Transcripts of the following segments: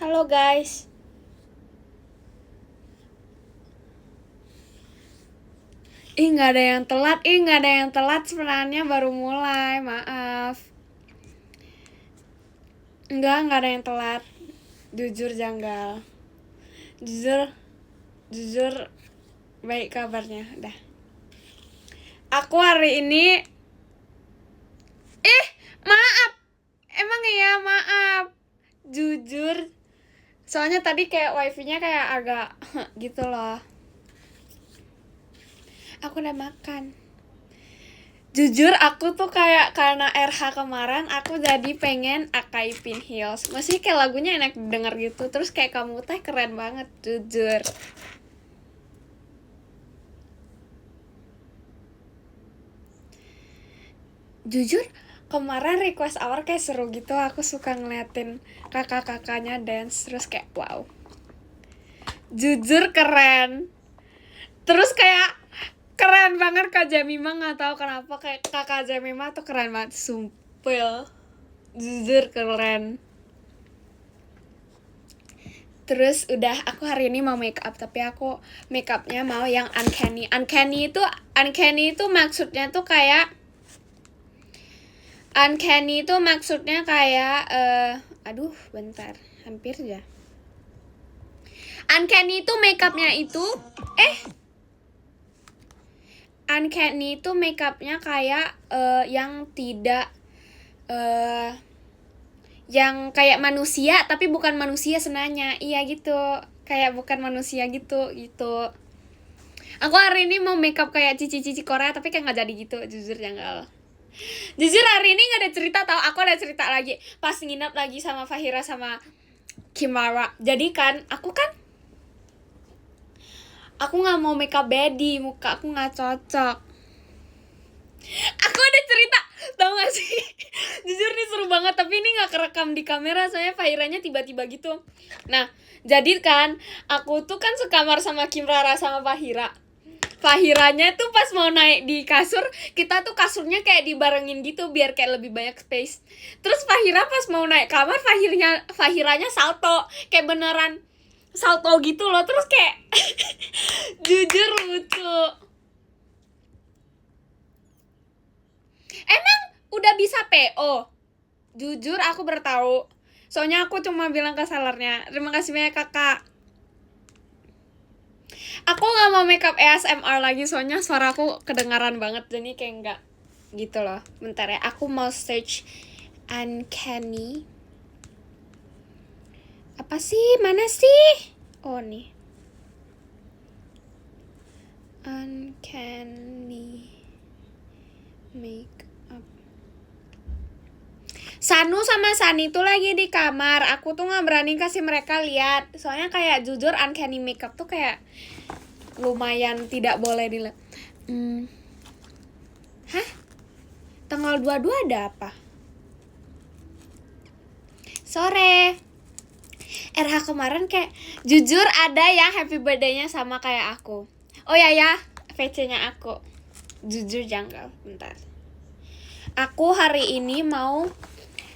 Halo guys. Nggak ada yang telat sebenarnya baru mulai, maaf. Nggak ada yang telat. Jujur janggal. Jujur baik kabarnya, dah. Aku hari ini maaf. Emang iya, maaf. Jujur. Soalnya tadi kayak wifi-nya kayak agak gitu loh. Aku udah makan. Jujur aku tuh kayak karena RH kemarin aku jadi pengen Akai Pin Heels. Masih kayak lagunya enak denger gitu. Terus kayak kamu teh keren banget, jujur. Jujur kemarin request hour kayak seru gitu. Aku suka ngeliatin kakak-kakaknya dance. Terus kayak wow. Jujur keren. Terus kayak keren banget Kak Jamima, nggak tahu kenapa kayak kakak Jamima tuh keren banget, sumpil. Jujur keren. Terus udah aku hari ini mau make up, tapi aku make upnya mau yang uncanny. Uncanny itu maksudnya tuh kayak aduh bentar, hampir aja. Uncanny itu make upnya itu Uncanny itu make upnya kayak yang tidak yang kayak manusia tapi bukan manusia senanya. Iya gitu, kayak bukan manusia gitu. Aku hari ini mau make up kayak cici-cici Korea tapi kayak nggak jadi gitu, jujur janggal. Jujur hari ini nggak ada cerita, tau. Aku ada cerita lagi pas nginep lagi sama Fahira sama Kimara. Jadi kan aku nggak mau make up body, muka aku nggak cocok. Aku ada cerita, tau gak sih? Jujur nih seru banget, tapi ini gak kerekam di kamera, soalnya Fahiranya tiba-tiba gitu. Nah, jadi kan, aku tuh kan sekamar sama Kim Rara sama Fahira. Fahiranya tuh pas mau naik di kasur, kita tuh kasurnya kayak dibarengin gitu, biar kayak lebih banyak space. Terus Fahira pas mau naik kamar, Fahiranya salto, kayak beneran salto gitu loh. Terus kayak, jujur lucu. Emang udah bisa PO? Jujur aku bertahu. Soalnya aku cuma bilang ke sellernya, terima kasih banyak kakak. Aku gak mau makeup ASMR lagi, soalnya suara aku kedengaran banget. Jadi kayak enggak gitu loh. Bentar ya, aku mau search uncanny. Apa sih? Mana sih? Oh nih, uncanny makeup. Sanu sama Sani tuh lagi di kamar. Aku tuh gak berani kasih mereka lihat. Soalnya kayak jujur uncanny makeup tuh kayak lumayan tidak boleh dilihat. Hah? Tanggal 22 ada apa? Sore. RH kemarin kayak jujur ada yang happy birthday-nya sama kayak aku. Oh ya, VC-nya aku. Jujur janggal, bentar. Aku hari ini mau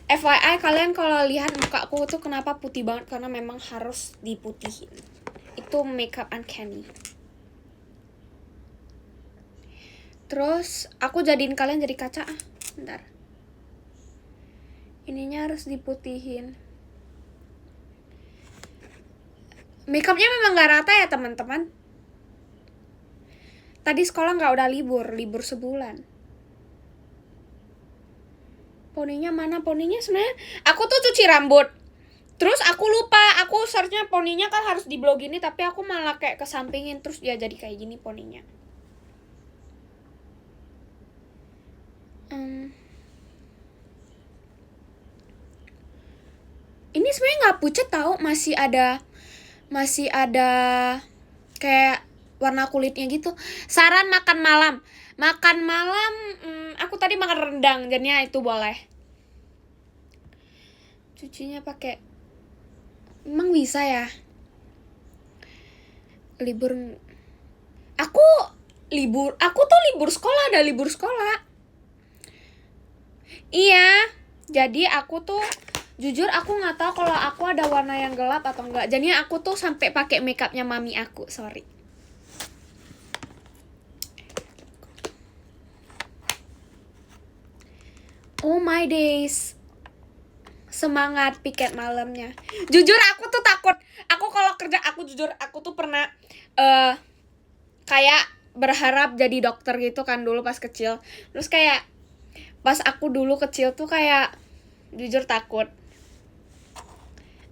FYI kalian kalau lihat mukaku tuh kenapa putih banget, karena memang harus diputihin. Itu makeup uncanny. Terus aku jadiin kalian jadi kaca. Bentar. Ininya harus diputihin. Makeupnya memang gak rata ya teman-teman. Tadi sekolah gak udah libur sebulan. Poninya mana? Poninya sebenarnya aku tuh cuci rambut. Terus aku lupa, aku searchnya poninya kan harus di blog ini, tapi aku malah kayak kesampingin, terus dia jadi kayak gini poninya. Ini sebenarnya nggak pucat tau, masih ada kayak warna kulitnya gitu. Saran makan malam, aku tadi makan rendang, jadinya itu boleh. Cucinya pakai, emang bisa ya? Aku tuh libur sekolah, ada libur sekolah. Iya, jadi aku tuh Jujur aku nggak tahu kalau aku ada warna yang gelap atau enggak. Jadinya aku tuh sampai pakai makeupnya mami aku. Sorry. Oh my days. Semangat piket malamnya. Jujur aku tuh takut. Aku kalau kerja aku tuh pernah kayak berharap jadi dokter gitu kan dulu pas kecil. Terus kayak pas aku dulu kecil tuh kayak jujur takut.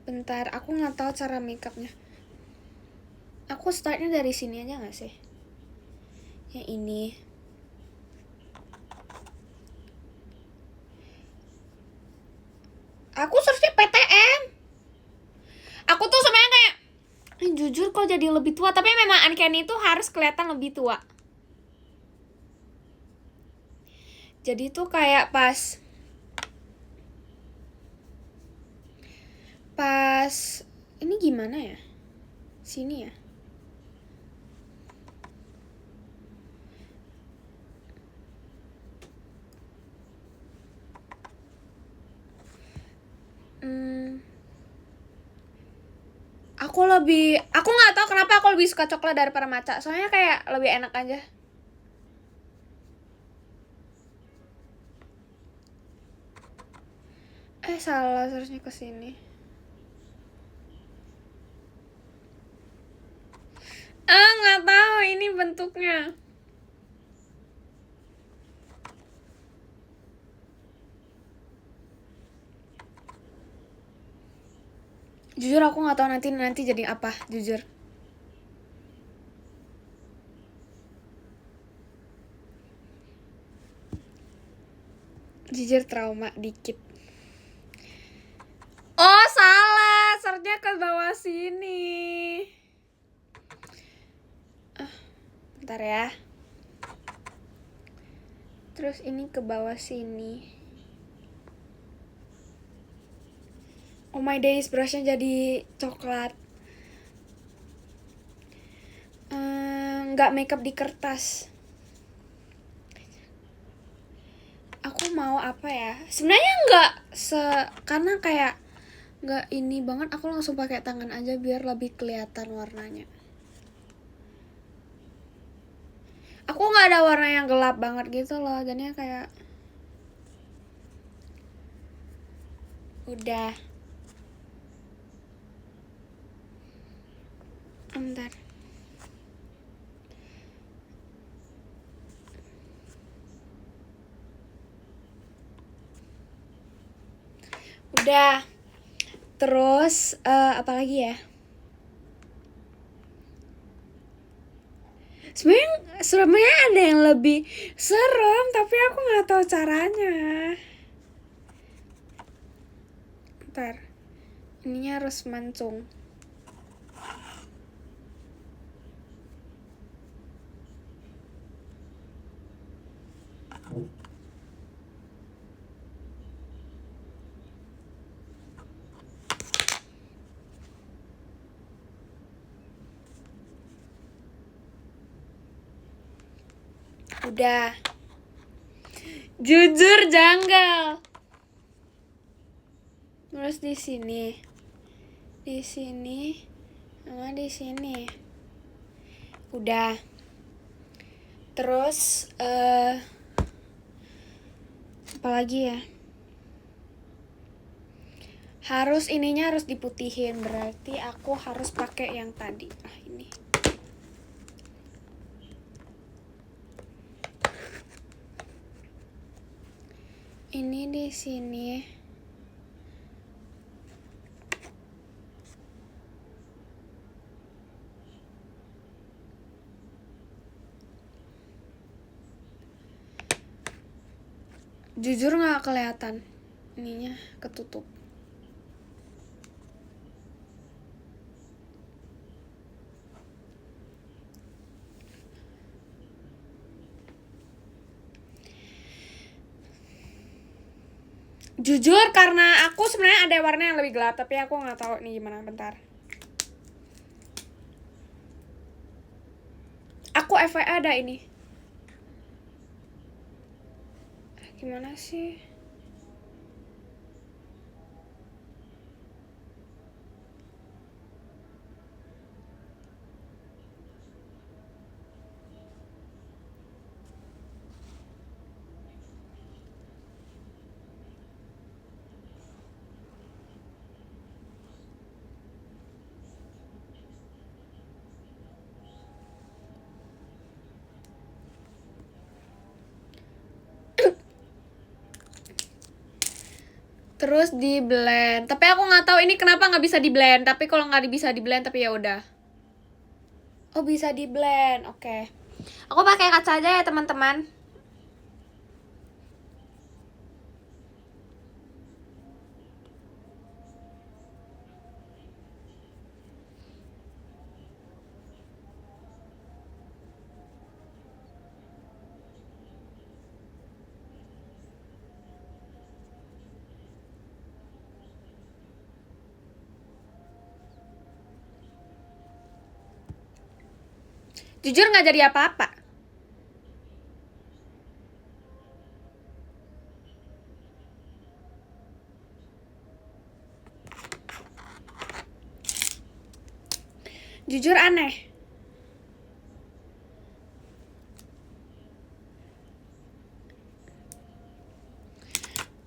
Bentar, aku nggak tahu cara makeupnya. Aku startnya dari sini aja nggak sih? Yang ini. Aku searchnya PTM. Aku tuh sebenarnya kayak jujur kok jadi lebih tua, tapi memang Uncanny itu harus kelihatan lebih tua. Jadi tuh kayak pas ini gimana ya? Sini ya. Aku nggak tahu kenapa aku lebih suka coklat daripada matcha. Soalnya kayak lebih enak aja. Salah seharusnya ke sini. Nggak tahu ini bentuknya. Jujur aku nggak tahu nanti jadi apa, jujur. Jujur trauma dikit. Oh salah, searchnya ke bawah sini. Bentar ya. Terus ini ke bawah sini. Oh my days, brushnya jadi coklat. Nggak makeup di kertas. Aku mau apa ya? Sebenarnya nggak karena kayak nggak ini banget. Aku langsung pakai tangan aja biar lebih kelihatan warnanya. Aku nggak ada warna yang gelap banget gitu loh, jadinya kayak udah. Bentar. Udah. Terus apa lagi ya? Sebenarnya ada yang lebih serem tapi aku nggak tahu caranya. Ntar, ininya harus mancung. Udah. Jujur janggal. Terus di sini, sama di sini. Udah. Terus apa lagi ya? Ininya harus diputihin, berarti aku harus pakai yang tadi. Ini. Ini di sini. Jujur nggak kelihatan, ininya ketutup. Jujur karena aku sebenarnya ada warna yang lebih gelap, tapi aku nggak tahu nih gimana. Bentar. Aku FYI ada ini. Gimana sih? Terus di blend. Tapi aku nggak tahu ini kenapa nggak bisa di blend. Tapi kalau nggak bisa di blend, tapi ya udah. Oh bisa di blend, oke. Aku pakai kaca aja ya teman-teman. Jujur nggak jadi apa-apa. Jujur aneh.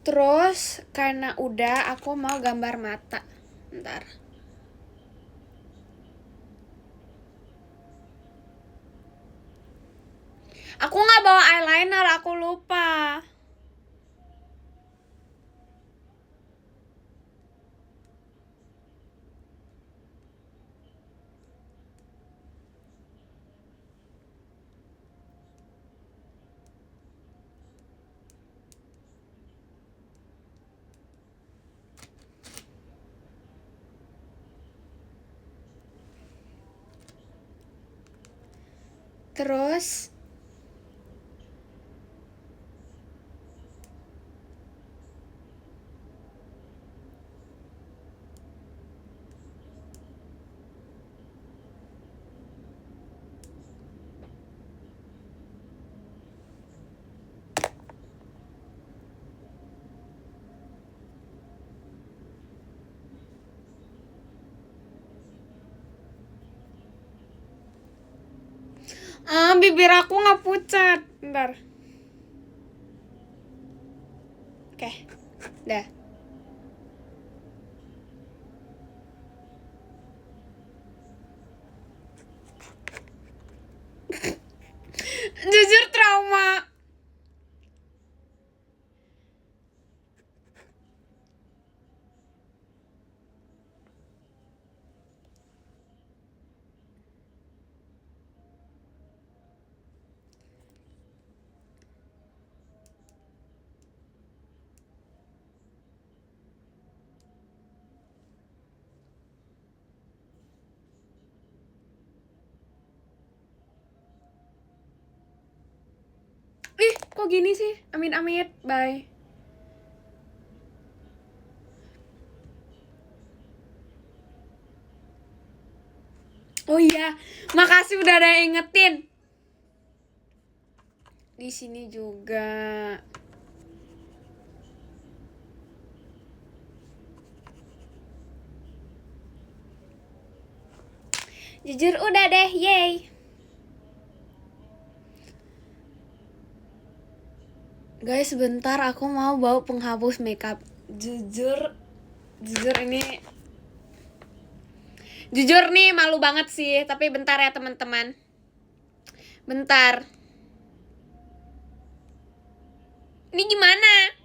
Terus karena udah aku mau gambar mata. Bentar. Aku nggak bawa eyeliner, aku lupa. Terus bibir aku nggak pucat. Bentar. Oke, dah. Jujur trauma. Ih, kok gini sih? Amit-amit, bye. Oh iya, makasih udah ada yang ingetin. Di sini juga. Jujur udah deh, yay. Guys, sebentar aku mau bawa penghapus makeup. Jujur ini jujur nih malu banget sih, tapi bentar ya teman-teman. Bentar. Ini gimana?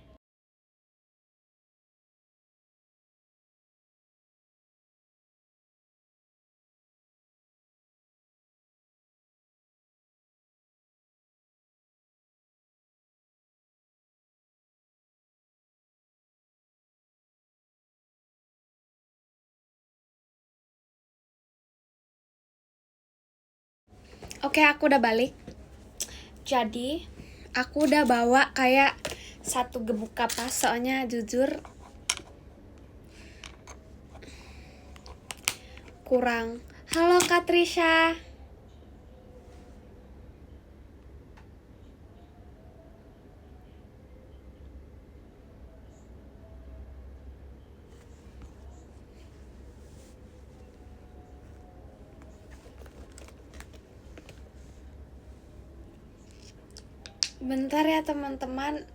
Oke, aku udah balik. Jadi, aku udah bawa kayak satu gebuk kapas, soalnya jujur kurang. Halo Kak Trisha. Bentar ya teman-teman.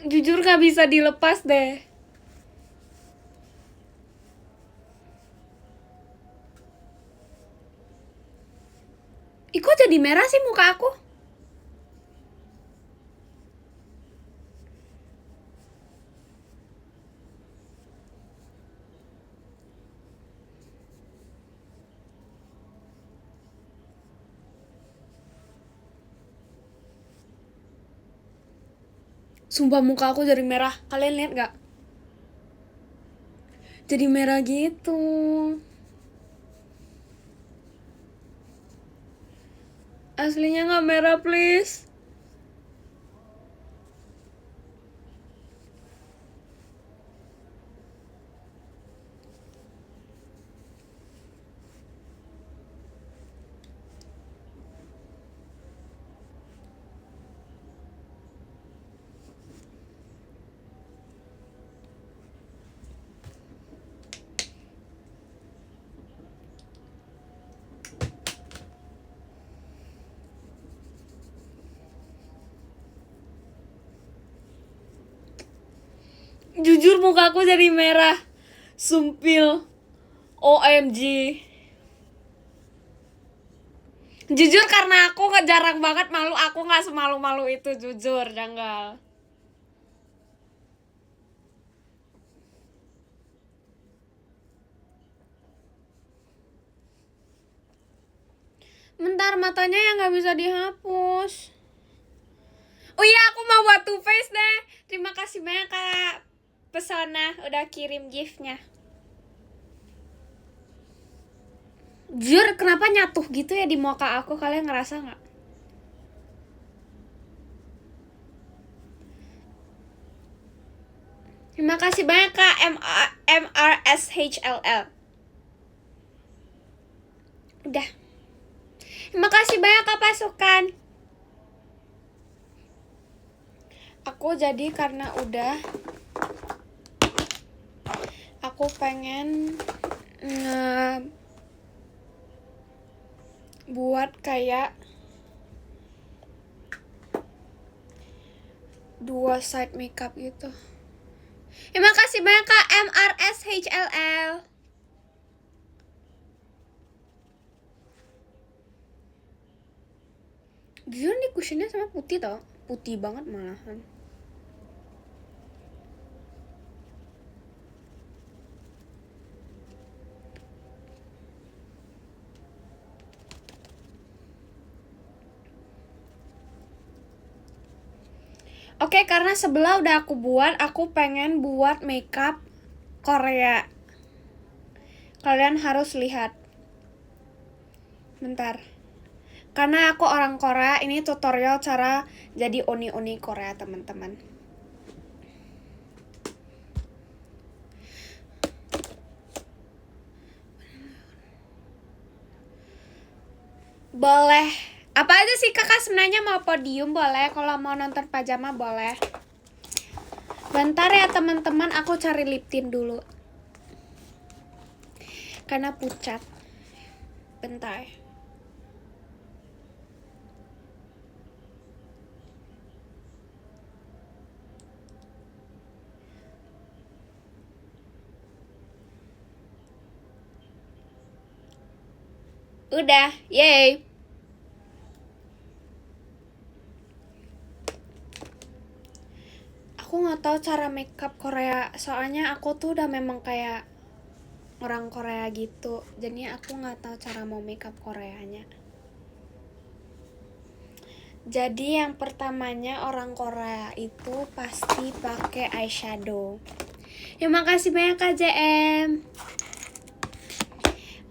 Jujur gak bisa dilepas deh. Ih, kok jadi merah sih muka aku? Sumpah muka aku jadi merah. Kalian lihat gak? Jadi merah gitu. Aslinya gak merah please. Jujur muka aku jadi merah. Sumpil. OMG. Jujur karena aku jarang banget malu. Aku gak semalu-malu itu, jujur, Janggal. Bentar, matanya yang gak bisa dihapus. Oh iya, aku mau buat two face deh. Terima kasih banyak Kak Pesona udah kirim giftnya. Jujur, kenapa nyatuh gitu ya di muka aku? Kalian ngerasa gak? Terima kasih banyak Kak MRSHLL. Udah. Terima kasih banyak Kak Pasukan. Aku jadi karena udah, aku pengen buat kayak 2 side makeup gitu. Terima kasih banyak Kak MRSHLL. Jujur nih cushionnya sama putih tau. Putih banget malahan. Oke, karena sebelah udah aku buat, aku pengen buat makeup Korea. Kalian harus lihat. Bentar. Karena aku orang Korea, ini tutorial cara jadi oni-oni Korea, teman-teman. Boleh. Apa aja sih kakak sebenarnya, mau podium boleh, kalau mau nonton pajama boleh. Bentar ya teman-teman, aku cari lip tint dulu. Karena pucat. Bentar. Udah, yay. Aku nggak tahu cara makeup Korea, soalnya aku tuh udah memang kayak orang Korea gitu, jadi aku nggak tahu cara mau makeup Koreanya. Jadi yang pertamanya orang Korea itu pasti pakai eyeshadow. Terima kasih banyak Kak JM.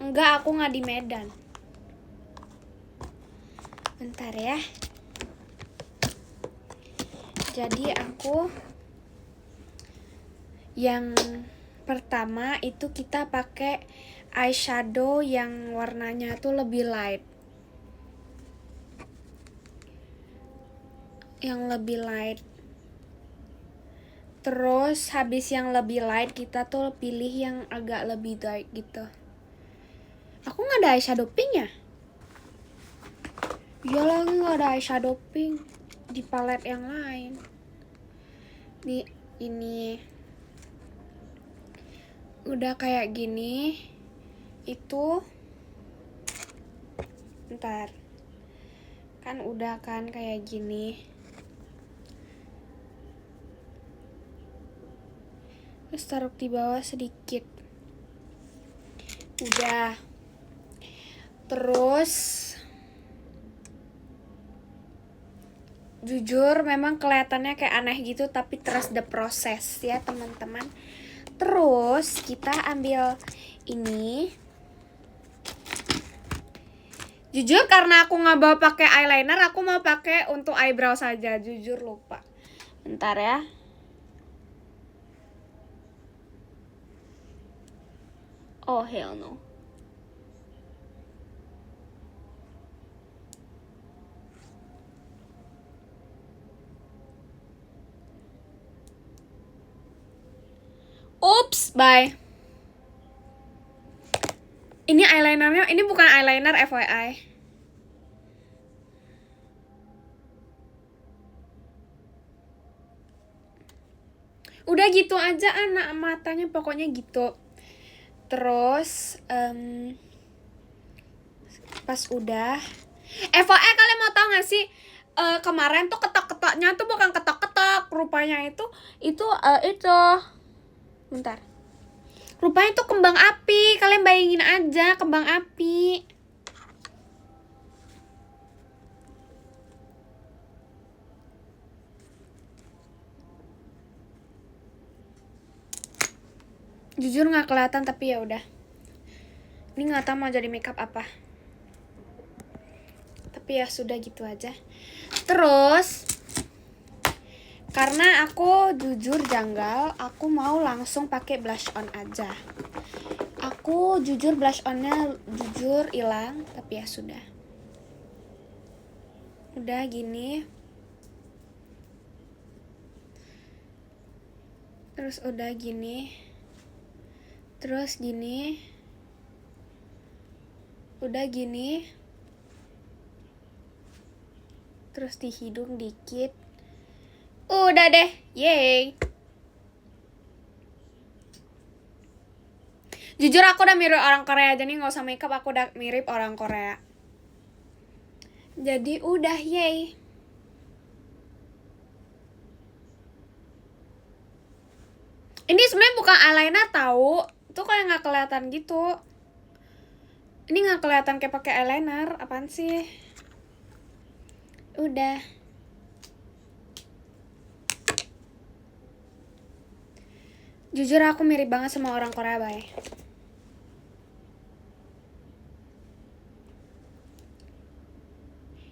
Enggak, aku nggak di Medan. Bentar ya. Jadi aku yang pertama itu kita pakai eyeshadow yang warnanya tuh lebih light. Yang lebih light. Terus habis yang lebih light kita tuh pilih yang agak lebih dark gitu. Aku nggak ada eyeshadow pink ya? Iya lagi nggak ada eyeshadow pink di palet yang lain. Nih ini udah kayak gini. Itu bentar. Kan udah kan kayak gini. Terus taruh di bawah sedikit. Udah. Terus jujur memang kelihatannya kayak aneh gitu, tapi trust the process ya teman-teman. Terus kita ambil ini. Jujur karena aku nggak bawa pakai eyeliner, aku mau pakai untuk eyebrow saja. Jujur lupa. Bentar ya. Oh hell no. Oops, bye. Ini eyelinernya, ini bukan eyeliner FYI. Udah gitu aja anak matanya pokoknya gitu. Terus pas udah FYI kalian mau tau gak sih, kemarin tuh ketok-ketoknya tuh bukan ketok-ketok, rupanya itu bentar, rupanya itu kembang api. Kalian bayangin aja, kembang api. Jujur nggak kelihatan tapi ya udah. Ini nggak tahu mau jadi makeup apa. Tapi ya sudah gitu aja. Terus karena aku jujur janggal, aku mau langsung pakai blush on aja. Aku jujur blush onnya jujur hilang, tapi ya sudah. Udah gini. Terus udah gini. Terus gini. Udah gini. Terus di hidung dikit. Udah deh, yay. Jujur aku udah mirip orang Korea, jadi gak usah makeup, aku udah mirip orang Korea. Jadi udah, yay. Ini sebenarnya bukan eyeliner tahu. Itu kayak nggak kelihatan gitu. Ini nggak kelihatan kayak pakai eyeliner. Apaan sih? Udah. Jujur aku mirip banget sama orang Korea, bye.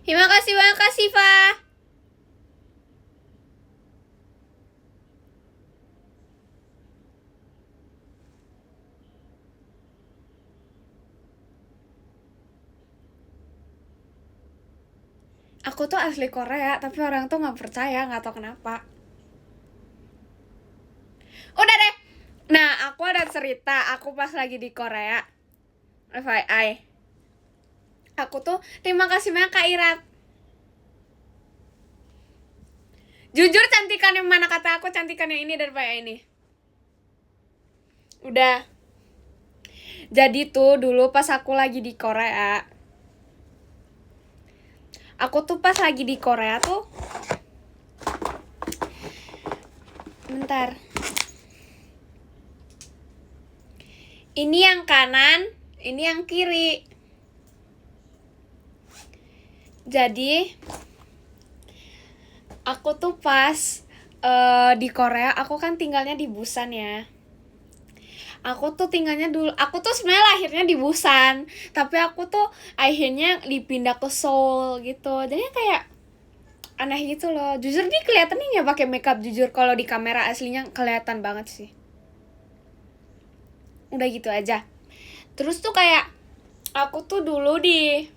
Terima kasih banyak Kak Siva. Aku tuh asli Korea, tapi orang tuh nggak percaya, nggak tahu kenapa. Udah deh. Nah, aku ada cerita. Aku pas lagi di Korea, FYI, aku tuh terima kasih banyak Kak Irat. Jujur cantikan yang mana kata aku, cantikan yang ini daripada ini. Udah. Jadi tuh dulu pas aku lagi di Korea, aku tuh pas lagi di Korea tuh, bentar, ini yang kanan, ini yang kiri. Jadi aku tuh pas di Korea, aku kan tinggalnya di Busan ya. Aku tuh tinggalnya dulu, aku tuh sebenarnya lahirnya di Busan, tapi aku tuh akhirnya dipindah ke Seoul gitu. Jadi kayak aneh gitu loh. Jujur nih kelihatannya nggak pakai makeup, jujur kalau di kamera aslinya kelihatan banget sih. Udah gitu aja. Terus tuh kayak aku tuh dulu di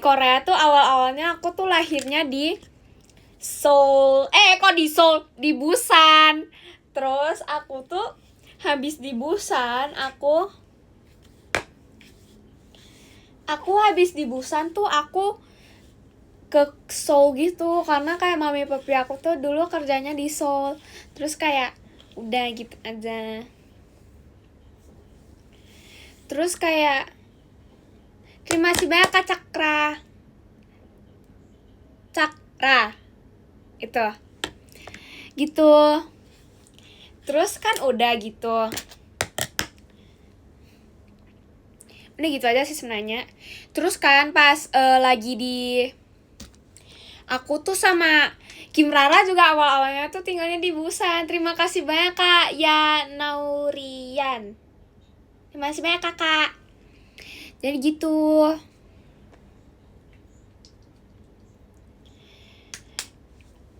Korea tuh awal-awalnya aku tuh lahirnya di Seoul. Kok di Seoul? Di Busan. Terus aku tuh habis di Busan, aku habis di Busan tuh aku ke Seoul gitu, karena kayak mami papi aku tuh dulu kerjanya di Seoul. Terus kayak udah gitu aja. Terus kayak terima kasih banyak Kak Cakra. Itu gitu. Terus kan udah gitu. Udah gitu aja sih sebenarnya. Terus kan pas lagi di aku tuh sama Kim Rara juga awal-awalnya tuh tinggalnya di Busan. Terima kasih banyak Kak Ya Naurian. Terima kasih banyak Kakak. Jadi gitu.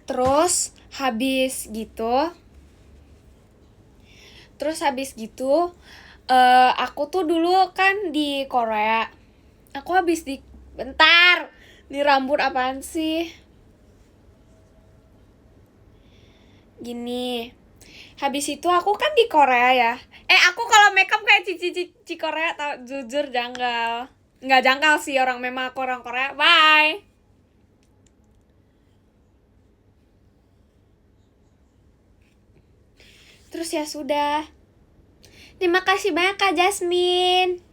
Terus habis gitu aku tuh dulu kan di Korea. Aku habis di bentar di rambut apaan sih? Gini. Habis itu aku kan di Korea ya. Aku kalau makeup kayak cici Korea tau, jujur janggal. Nggak janggal sih, orang memang aku orang Korea. Bye. Terus ya sudah. Terima kasih banyak Kak Jasmine.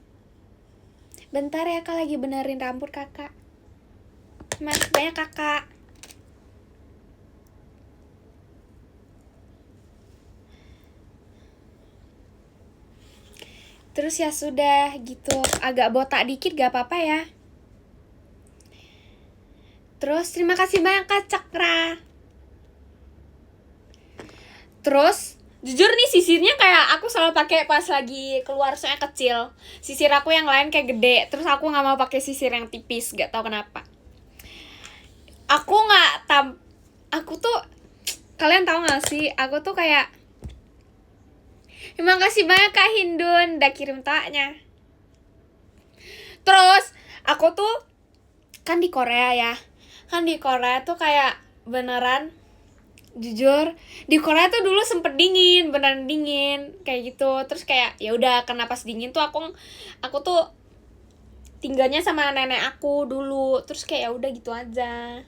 Bentar ya Kak, lagi benerin rambut Kakak. Terima kasih banyak Kakak. Terus ya sudah gitu, agak botak dikit gak apa-apa ya. Terus terima kasih banyak Kak Cakra. Terus jujur nih sisirnya kayak aku selalu pakai pas lagi keluar, soalnya kecil. Sisir aku yang lain kayak gede, terus aku nggak mau pakai sisir yang tipis, gak tau kenapa. Aku tuh kalian tahu nggak sih? Aku tuh kayak terima kasih banyak Kak Hindun udah kirim taknya. Terus aku tuh kan di Korea ya. Kan di Korea tuh kayak beneran jujur di Korea tuh dulu sempet dingin, beneran dingin kayak gitu. Terus kayak ya udah karena pas dingin tuh aku tuh tinggalnya sama nenek aku dulu. Terus kayak ya udah gitu aja.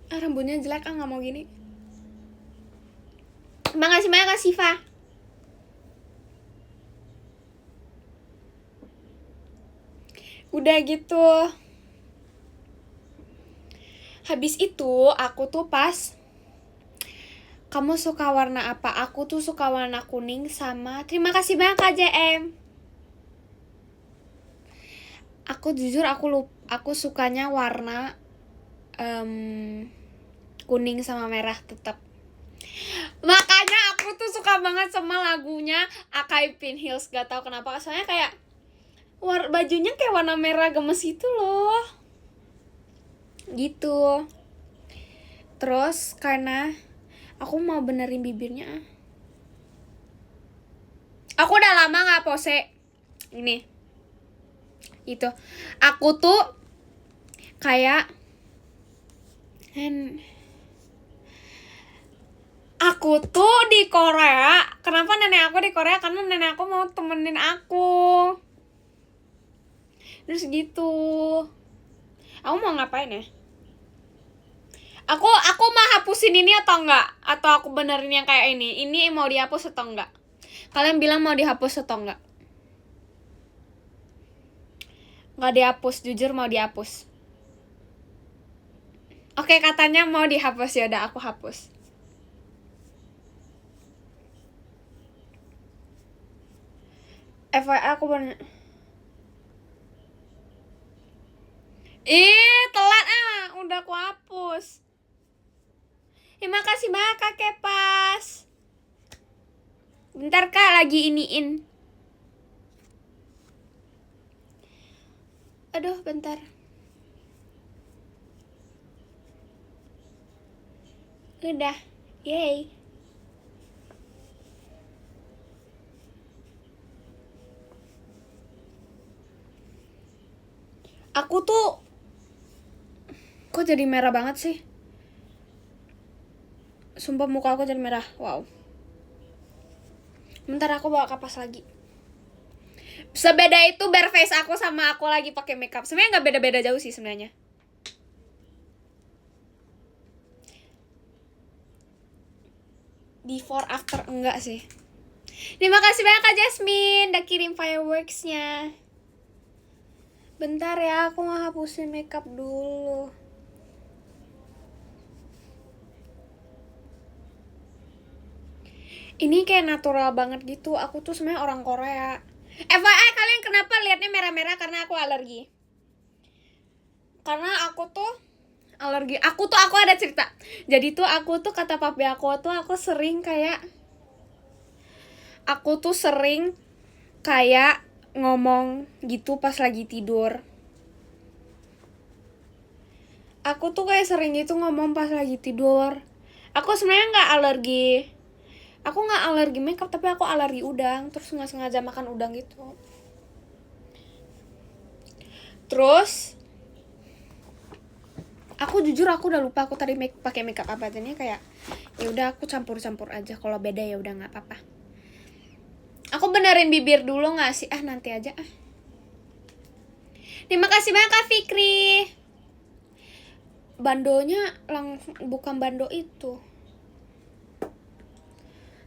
Rambutnya jelek nggak mau gini. Makasih banyak Kak Siva. Udah gitu. Habis itu aku tuh pas kamu suka warna apa? Aku tuh suka warna kuning sama terima kasih banyak Kak JM. Aku jujur aku sukanya warna kuning sama merah tetap. Makanya aku tuh suka banget sama lagunya Akai Pin Hills, gak tau kenapa. Soalnya kayak bajunya kayak warna merah gemes itu loh. Gitu. Terus karena aku mau benerin bibirnya. Aku udah lama gak pose. Ini. Itu. Aku tuh kayak aku tuh di Korea. Kenapa nenek aku di Korea? Karena nenek aku mau temenin aku. Terus gitu. Aku mau ngapain ya? Aku mau hapusin ini atau enggak? Atau aku benerin yang kayak ini? Ini mau dihapus atau enggak? Kalian bilang mau dihapus atau enggak? Enggak dihapus, jujur mau dihapus. Oke, katanya mau dihapus, ya udah aku hapus. FYI aku telat udah aku hapus. Terima kasih banyak Kak Kepas. Bentar Kak, lagi iniin. Aduh, bentar. Udah, yay. Aku tuh kok jadi merah banget sih? Sumpah muka aku jadi merah. Wow. Bentar aku bawa kapas lagi. Sebeda itu bare face aku sama aku lagi pakai makeup. Sebenarnya nggak beda-beda jauh sih sebenarnya. Before after enggak sih. Terima kasih banyak Kak Jasmine udah kirim fireworksnya. Bentar ya, aku ngehapusin makeup dulu. Ini kayak natural banget gitu. Aku tuh sebenarnya orang Korea. FYI, kalian kenapa liatnya merah-merah? Karena aku alergi. Karena aku tuh alergi. Aku ada cerita. Jadi tuh aku tuh kata papi aku sering kayak ngomong gitu pas lagi tidur. Aku tuh kayak sering gitu ngomong pas lagi tidur. Aku sebenarnya nggak alergi. Aku nggak alergi makeup, tapi aku alergi udang. Terus nggak sengaja makan udang gitu. Terus aku jujur aku udah lupa aku tadi pakai makeup apa. Jadinya kayak ya udah aku campur-campur aja. Kalau beda ya udah nggak apa-apa. Aku benerin bibir dulu nggak sih? Nanti aja. Terima kasih banyak Kak Fikri. Bandonya bukan bando itu.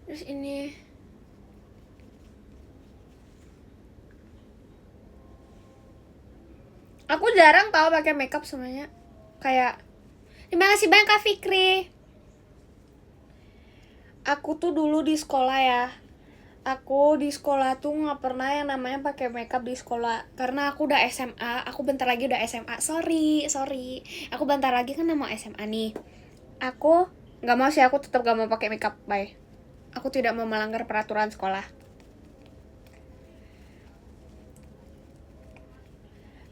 Terus ini aku jarang tau pakai makeup semuanya. Kayak terima kasih banyak Kak Fikri. Aku tuh dulu di sekolah ya. Aku di sekolah tuh nggak pernah yang namanya pakai makeup di sekolah karena aku udah SMA. Aku bentar lagi udah SMA. Sorry. Aku bentar lagi kan mau SMA nih. Aku nggak mau sih. Aku tetap gak mau pakai makeup. Bye. Aku tidak mau melanggar peraturan sekolah.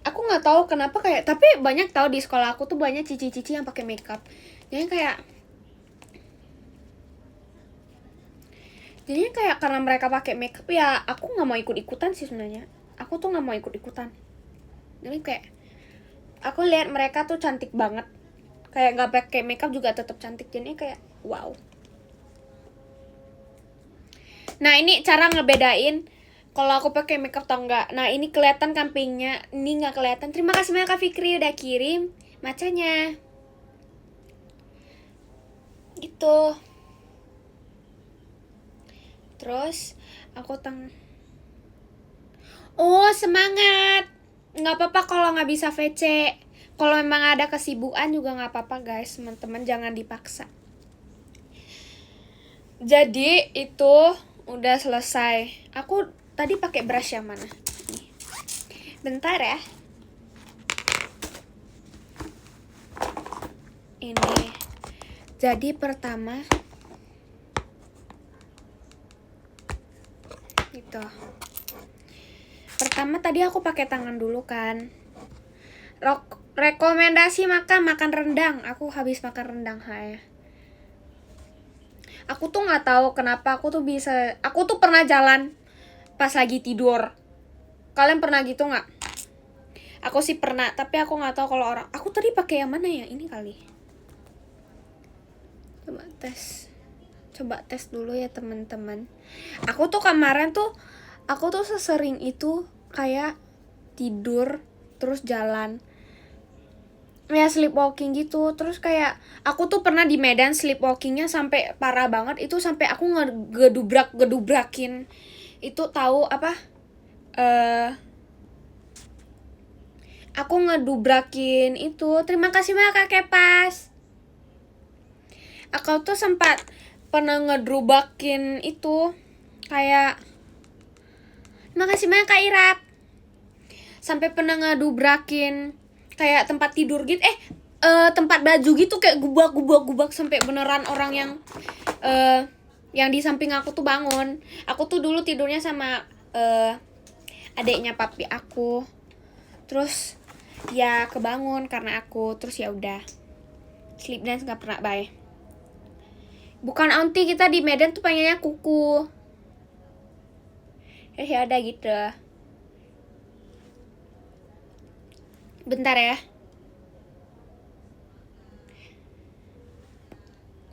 Aku nggak tahu kenapa kayak, tapi banyak tahu di sekolah aku tuh banyak cici-cici yang pakai makeup. Jadi kayak karena mereka pakai makeup ya aku nggak mau ikut-ikutan sih sebenarnya. Aku tuh nggak mau ikut-ikutan. Jadi kayak aku lihat mereka tuh cantik banget. Kayak nggak pakai makeup juga tetap cantik. Jadi kayak wow. Nah ini cara ngebedain kalau aku pakai makeup atau enggak. Nah ini kelihatan kampingnya, ini nggak kelihatan. Terima kasih banyak Kak Fikri udah kirim macanya. Gitu. Terus aku oh semangat. Nggak apa-apa kalau nggak bisa VC. Kalau memang ada kesibukan juga nggak apa-apa guys. Teman-teman jangan dipaksa. Jadi itu udah selesai. Aku tadi pakai brush yang mana? Bentar ya. Ini. Jadi pertama gitu. Pertama tadi aku pakai tangan dulu kan. Rekomendasi makan rendang. Aku habis makan rendang hai. Aku tuh nggak tahu kenapa aku tuh pernah jalan pas lagi tidur. Kalian pernah gitu nggak? Aku sih pernah, tapi aku nggak tahu kalau orang. Aku tadi pakai yang mana ya? Ini kali. Coba tes dulu ya teman-teman. Aku tuh kemarin tuh sesering itu kayak tidur terus jalan. Ya sleepwalking gitu. Terus kayak aku tuh pernah di Medan sleepwalkingnya sampai parah banget. Itu sampai aku gedubrakin itu tahu apa aku ngedubrakin itu. Terima kasih banyak Kak Kepas. Aku tuh sempat pernah ngedrubakin itu kayak terima kasih banyak Kak Irap. Sampai pernah ngedubrakin kayak tempat tidur gitu tempat baju gitu kayak gubak sampai beneran orang yang di samping aku tuh bangun. Aku tuh dulu tidurnya sama adiknya papi aku. Terus ya kebangun karena aku. Terus ya udah sleep dance nggak pernah bye. Bukan auntie, kita di Medan tuh pengennya kuku. Ya ada gitu. Bentar ya.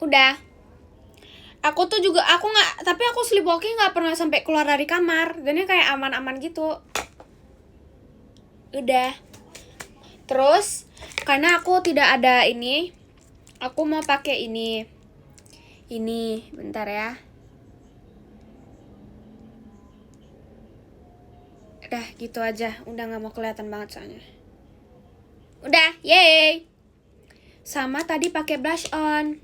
Udah. Aku sleepwalking nggak pernah sampai keluar dari kamar. Dan kayak aman-aman gitu. Udah. Terus karena aku tidak ada ini, aku mau pakai ini. Ini, bentar ya. Udah gitu aja, udah gak mau kelihatan banget soalnya. Udah, yeay. Sama tadi pakai blush on.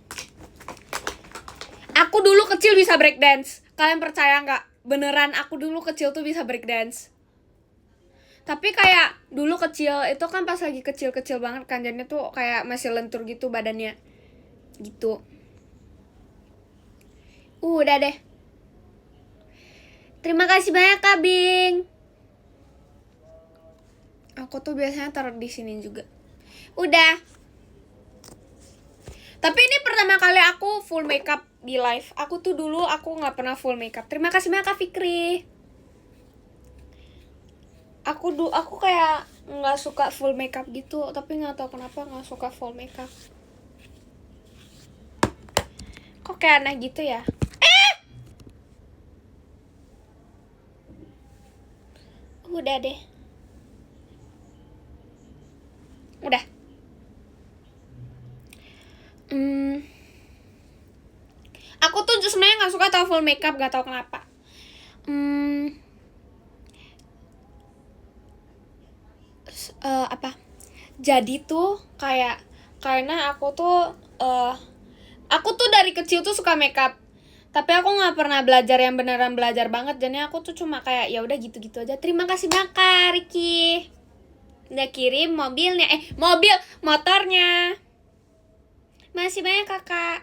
Aku dulu kecil bisa breakdance. Kalian percaya nggak? Beneran aku dulu kecil tuh bisa breakdance. Tapi kayak dulu kecil itu kan pas lagi kecil-kecil banget kan, jadinya tuh kayak masih lentur gitu badannya. Gitu. Udah deh. Terima kasih banyak Kak Bing. Aku tuh biasanya taruh di sini juga. Udah. Tapi ini pertama kali aku full makeup di live. Aku tuh dulu aku nggak pernah full makeup. Terima kasih banyak Kak Fikri. Aku kayak nggak suka full makeup gitu, tapi nggak tahu kenapa nggak suka full makeup. Kok kayak aneh gitu ya? Udah deh. Udah. Aku tuh sebenarnya nggak suka tau full makeup, nggak tahu kenapa. Apa? Jadi tuh kayak karena aku tuh dari kecil tuh suka makeup. Tapi aku nggak pernah belajar yang beneran belajar banget. Jadi aku tuh cuma kayak ya udah gitu-gitu aja. Terima kasih banyak Kak Ricky. Udah kirim mobilnya, motornya. Masih banyak kakak.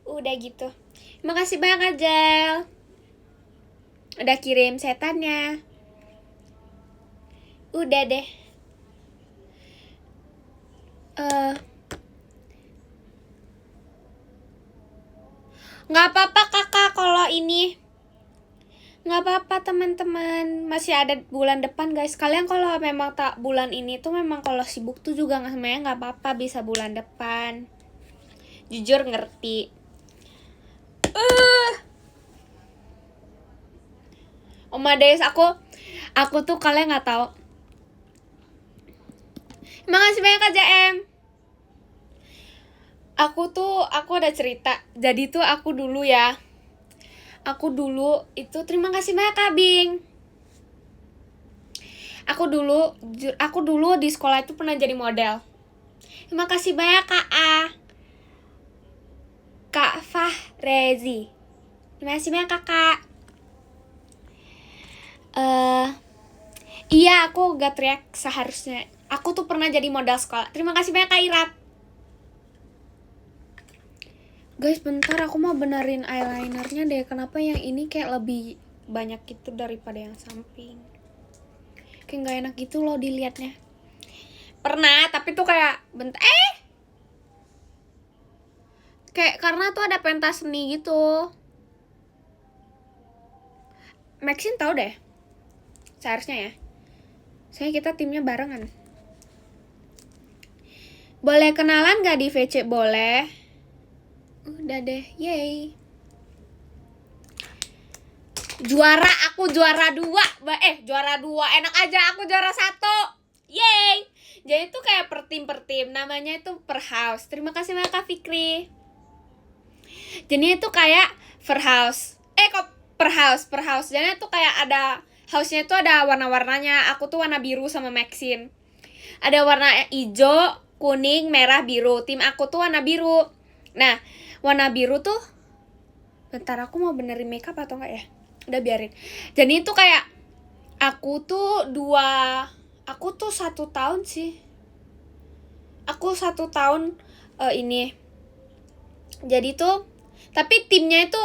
Udah gitu. Terima kasih banyak Ajel. Udah kirim setannya. Udah deh. Nggak apa-apa kakak kalau ini. Nggak apa-apa teman-teman, masih ada bulan depan guys. Kalian kalau memang tak bulan ini tuh memang kalau sibuk tuh juga sebenarnya nggak apa-apa, bisa bulan depan. Jujur ngerti. Oma Des, aku tuh kalian nggak tahu. Makasih banyak Kak JM. Aku ada cerita. Jadi tuh aku dulu itu terima kasih banyak Kak Bing. Aku dulu di sekolah itu pernah jadi model. Terima kasih banyak Kak Kak Fahrezi. Terima kasih banyak kakak. Iya aku gak teriak seharusnya. Aku tuh pernah jadi model sekolah. Terima kasih banyak Kak Irap. Guys bentar aku mau benerin eyelinernya deh. Kenapa yang ini kayak lebih banyak gitu daripada yang samping. Kayak gak enak gitu loh dilihatnya. Pernah tapi tuh kayak bentar. Kayak karena tuh ada pentas seni gitu. Maxine tahu deh. Seharusnya ya. Saya kita timnya barengan. Boleh kenalan gak di VC? Boleh. Udah deh, yay. Aku juara 2. Juara 2. Enak aja aku juara 1. Yay. Jadi itu kayak per tim. Namanya itu per house. Terima kasih banyak Kak Fikri. Jadi itu kayak per house. Kok per house. Jadi itu kayak ada house-nya itu ada warna-warnanya. Aku tuh warna biru sama Maxine. Ada warna hijau, kuning, merah, biru. Tim aku tuh warna biru. Nah, warna biru tuh bentar aku mau benerin makeup atau enggak ya? Udah biarin. Jadi itu kayak aku tuh 1 tahun sih. Aku 1 tahun ini. Jadi tuh tapi timnya itu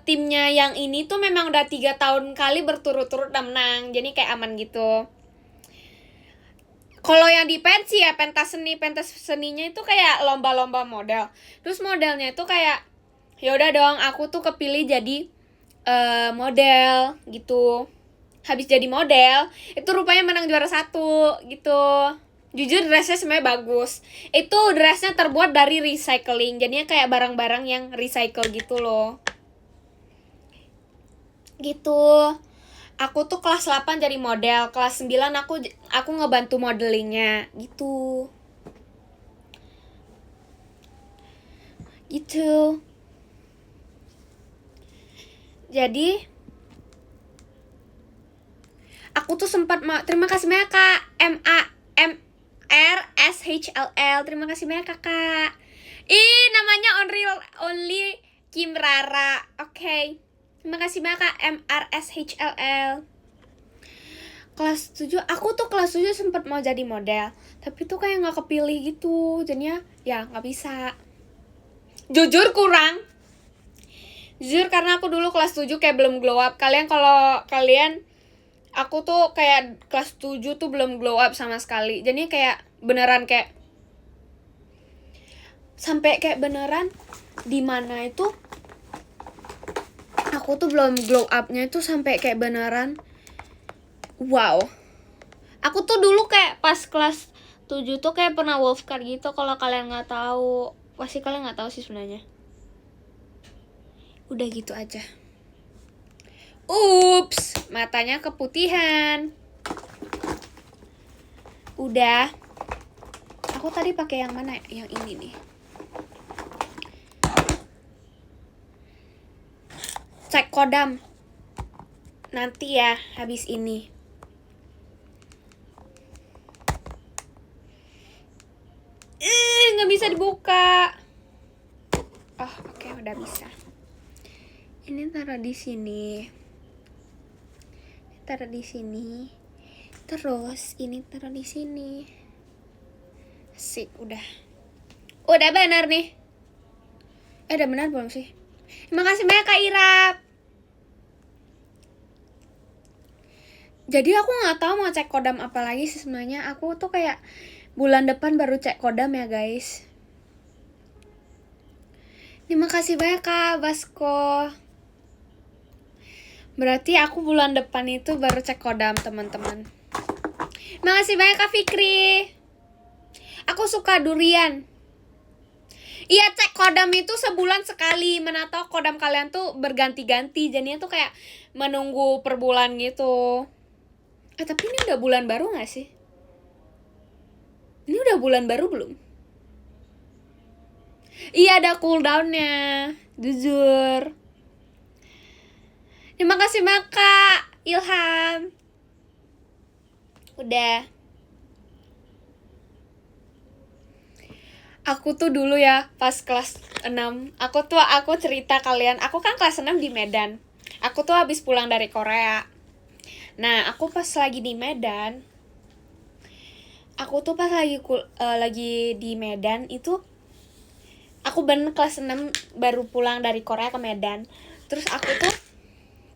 timnya yang ini tuh memang udah 3 tahun kali berturut-turut menang. Jadi kayak aman gitu. Kalau yang di pensi ya pentas seninya itu kayak lomba-lomba model. Terus modelnya itu kayak ya udah dong aku tuh kepilih jadi model gitu. Habis jadi model itu rupanya menang juara 1 gitu. Jujur dressnya sebenarnya bagus. Itu dressnya terbuat dari recycling. Jadinya kayak barang-barang yang recycle gitu loh. Gitu. Aku tuh kelas 8 jadi model, kelas 9 aku ngebantu modelingnya gitu. Gitu. Jadi Aku tuh sempat terima kasih banyak Kak MAMRSHLL. Terima kasih banyak Kakak. Namanya only Kim Rara. Oke. Terima kasih banyak Kak MRSHLL. Kelas 7, aku tuh kelas 7 sempat mau jadi model, tapi tuh kayak nggak kepilih gitu, jadinya ya nggak bisa. Jujur karena aku dulu kelas 7 kayak belum glow up. Aku tuh kayak kelas 7 tuh belum glow up sama sekali. Jadinya kayak beneran kayak sampai kayak beneran di mana itu aku tuh belum glow up-nya itu sampai kayak beneran wow. Aku tuh dulu kayak pas kelas 7 tuh kayak pernah wolf card gitu. Kalau kalian nggak tahu, pasti kalian nggak tahu sih sebenarnya. Udah gitu aja. Ups, matanya keputihan. Udah. Aku tadi pakai yang mana? Yang ini nih. Cek kodam. Nanti ya habis ini. Nggak bisa dibuka. Oh, oke, udah bisa. Ini taruh di sini. Taruh di sini. Terus ini taruh di sini. Sip, udah. Udah benar nih. Udah benar belum sih? Terima kasih banyak Kak Irap. Jadi aku nggak tahu mau cek kodam apa lagi sih sebenarnya. Aku tuh kayak bulan depan baru cek kodam ya guys. Terima kasih banyak Kak Basko. Berarti aku bulan depan itu baru cek kodam teman-teman. Terima kasih banyak Kak Fikri. Aku suka durian. Iya, cek kodam itu sebulan sekali. Mana tahu kodam kalian tuh berganti-ganti. Jadinya tuh kayak menunggu per bulan gitu. Tapi ini udah bulan baru gak sih? Ini udah bulan baru belum? Iya, ada cooldownnya. Jujur. Terima kasih banyak Kak Ilham. Udah. Aku tuh dulu ya pas kelas 6 aku cerita kalian, aku kan kelas 6 di Medan. Aku tuh habis pulang dari Korea. Nah, aku pas lagi di Medan, aku tuh pas lagi di Medan itu aku kelas 6 baru pulang dari Korea ke Medan. Terus aku tuh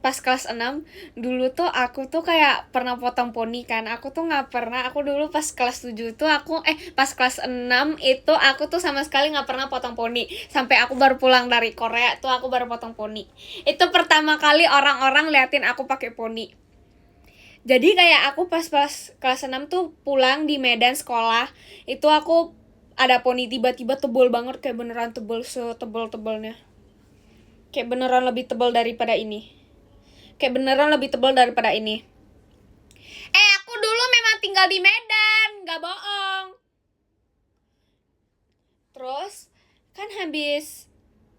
pas kelas 6 dulu tuh aku tuh kayak pernah potong poni kan. Aku tuh nggak pernah. Aku dulu pas kelas 7 tuh pas kelas 6 itu aku tuh sama sekali nggak pernah potong poni. Sampai aku baru pulang dari Korea tuh aku baru potong poni. Itu pertama kali orang-orang liatin aku pakai poni. Jadi kayak aku pas kelas 6 tuh pulang di Medan sekolah, itu aku ada poni tiba-tiba tebal banget, kayak beneran tebal setebal-tebalnya. Kayak beneran lebih tebal daripada ini. Aku dulu memang tinggal di Medan, gak bohong. Terus kan habis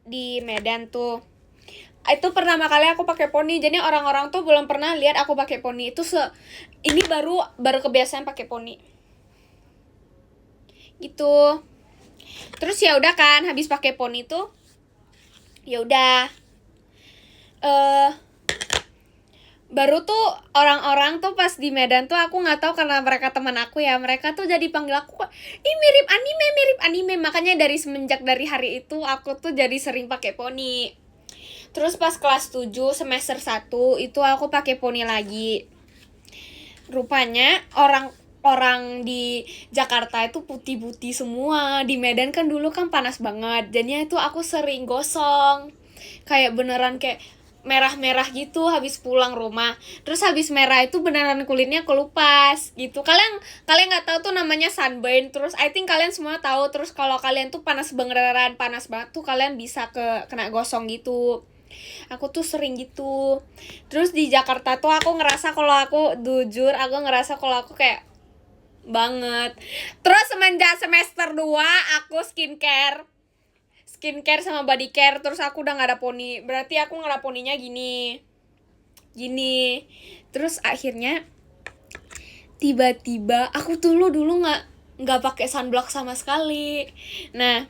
di Medan tuh, itu pertama kali aku pakai poni. Jadi orang-orang tuh belum pernah lihat aku pakai poni. Ini baru kebiasaan pakai poni. Gitu. Terus ya udah kan, habis pakai poni tuh ya udah baru tuh orang-orang tuh pas di Medan tuh aku nggak tahu karena mereka teman aku ya, mereka tuh jadi panggil aku mirip anime. Makanya semenjak dari hari itu aku tuh jadi sering pakai poni. Terus pas kelas 7 semester 1 itu aku pakai poni lagi. Rupanya orang di Jakarta itu putih-putih semua. Di Medan kan dulu kan panas banget. Jadinya itu aku sering gosong. Kayak beneran kayak merah-merah gitu habis pulang rumah. Terus habis merah itu beneran kulitnya kelupas gitu. Kalian nggak tahu tuh namanya sunburn. Terus I think kalian semua tahu. Terus kalau kalian tuh panas banget tuh kalian bisa kena gosong gitu. Aku tuh sering gitu. Terus di Jakarta tuh aku ngerasa kalau aku kayak banget. Terus semenjak semester 2 aku skincare sama body care. Terus aku udah gak ada poni. Berarti aku nggak ada poninya gini. Terus akhirnya tiba-tiba aku dulu nggak pakai sunblock sama sekali. Nah,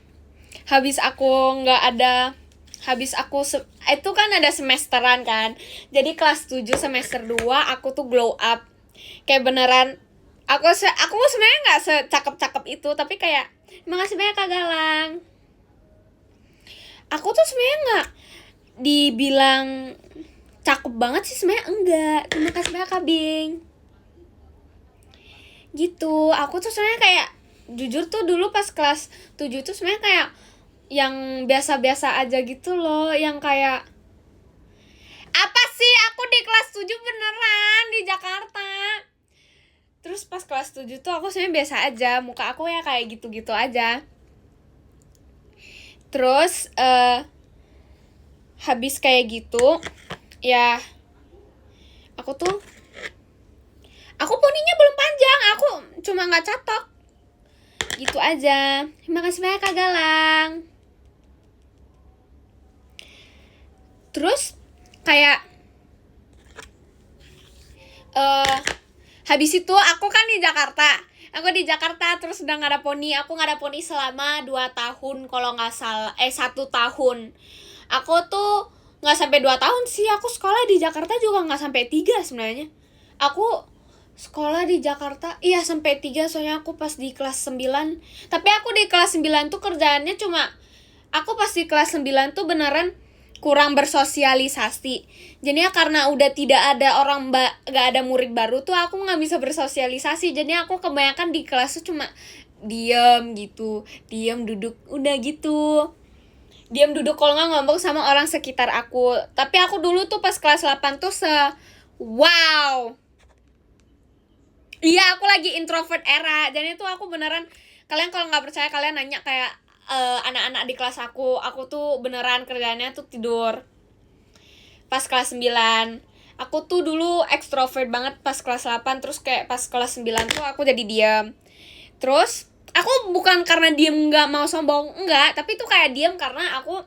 habis aku nggak ada habis aku itu kan ada semesteran kan, jadi kelas 7 semester 2 aku tuh glow up kayak beneran. Aku sebenarnya nggak secakep-cakep itu, tapi kayak makasih banyak Kak Galang. Aku tuh sebenarnya nggak dibilang cakep banget sih, sebenarnya enggak. Terima kasih banyak Kak Bing. Gitu, aku tuh sebenarnya kayak jujur tuh dulu pas kelas 7 tuh sebenarnya kayak yang biasa-biasa aja gitu loh, yang kayak apa sih, aku di kelas 7 beneran di Jakarta. Terus pas kelas 7 tuh aku sebenarnya biasa aja, muka aku ya kayak gitu-gitu aja. Terus habis kayak gitu ya, aku poninya belum panjang, aku cuma nggak catok gitu aja. Terima kasih banyak Kak Galang. Terus kayak habis itu aku kan di Jakarta terus udah nggak ada poni. Aku nggak ada poni selama 2 tahun kalau nggak salah, 1 tahun. Aku tuh nggak sampai 2 tahun sih, aku sekolah di Jakarta juga nggak sampai 3 sebenarnya. Aku sekolah di Jakarta iya sampai 3, soalnya aku pas di kelas 9. Tapi aku di kelas 9 tuh kerjaannya cuma, aku pas di kelas 9 tuh beneran kurang bersosialisasi. Jadinya karena udah tidak ada gak ada murid baru tuh aku nggak bisa bersosialisasi. Jadi aku kebanyakan di kelas tuh cuma diam gitu, diam duduk udah gitu, diam duduk kalau nggak ngomong sama orang sekitar aku. Tapi aku dulu tuh pas kelas 8 tuh wow. Iya, aku lagi introvert era. Jadi tuh aku beneran, kalian kalau nggak percaya kalian nanya kayak anak-anak di kelas aku tuh beneran kerjaannya tuh tidur. Pas kelas 9, aku tuh dulu ekstrovert banget pas kelas 8, terus kayak pas kelas 9 tuh aku jadi diam. Terus aku bukan karena diam nggak mau sombong, enggak, tapi tuh kayak diam karena aku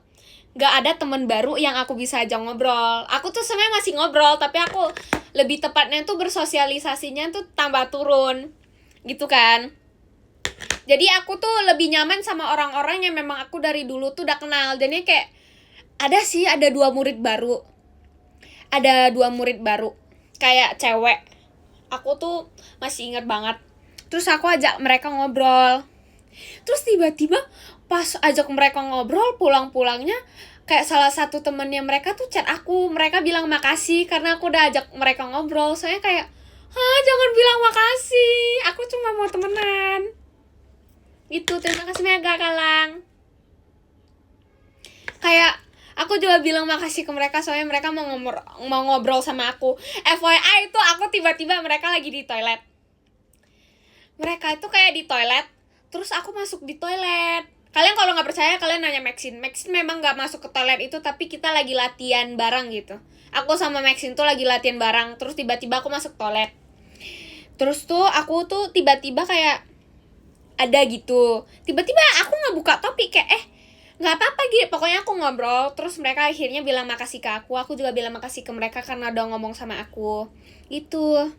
nggak ada teman baru yang aku bisa ajak ngobrol. Aku tuh sebenarnya masih ngobrol, tapi aku lebih tepatnya tuh bersosialisasinya tuh tambah turun gitu kan. Jadi aku tuh lebih nyaman sama orang-orang yang memang aku dari dulu tuh udah kenal. Jadi kayak ada 2 murid baru. Ada 2 murid baru kayak cewek. Aku tuh masih inget banget. Terus aku ajak mereka ngobrol. Terus tiba-tiba pas ajak mereka ngobrol, pulang-pulangnya kayak salah satu temennya mereka tuh chat aku. Mereka bilang makasih karena aku udah ajak mereka ngobrol. Soalnya kayak, jangan bilang makasih, aku cuma mau temenan gitu. Terima kasih banyak Kak Galang. Kayak aku juga bilang makasih ke mereka soalnya mereka mau ngobrol sama aku. FYI itu aku tiba-tiba mereka lagi di toilet. Mereka itu kayak di toilet, terus aku masuk di toilet. Kalian kalau nggak percaya kalian nanya Maxine memang nggak masuk ke toilet itu, tapi kita lagi latihan bareng gitu. Aku sama Maxine tuh lagi latihan bareng, terus tiba-tiba aku masuk toilet. Terus tuh aku tuh tiba-tiba kayak ada gitu, tiba-tiba aku nggak buka topik kayak nggak apa-apa gitu. Pokoknya aku ngobrol, terus mereka akhirnya bilang makasih ke aku juga bilang makasih ke mereka karena udah ngomong sama aku gitu.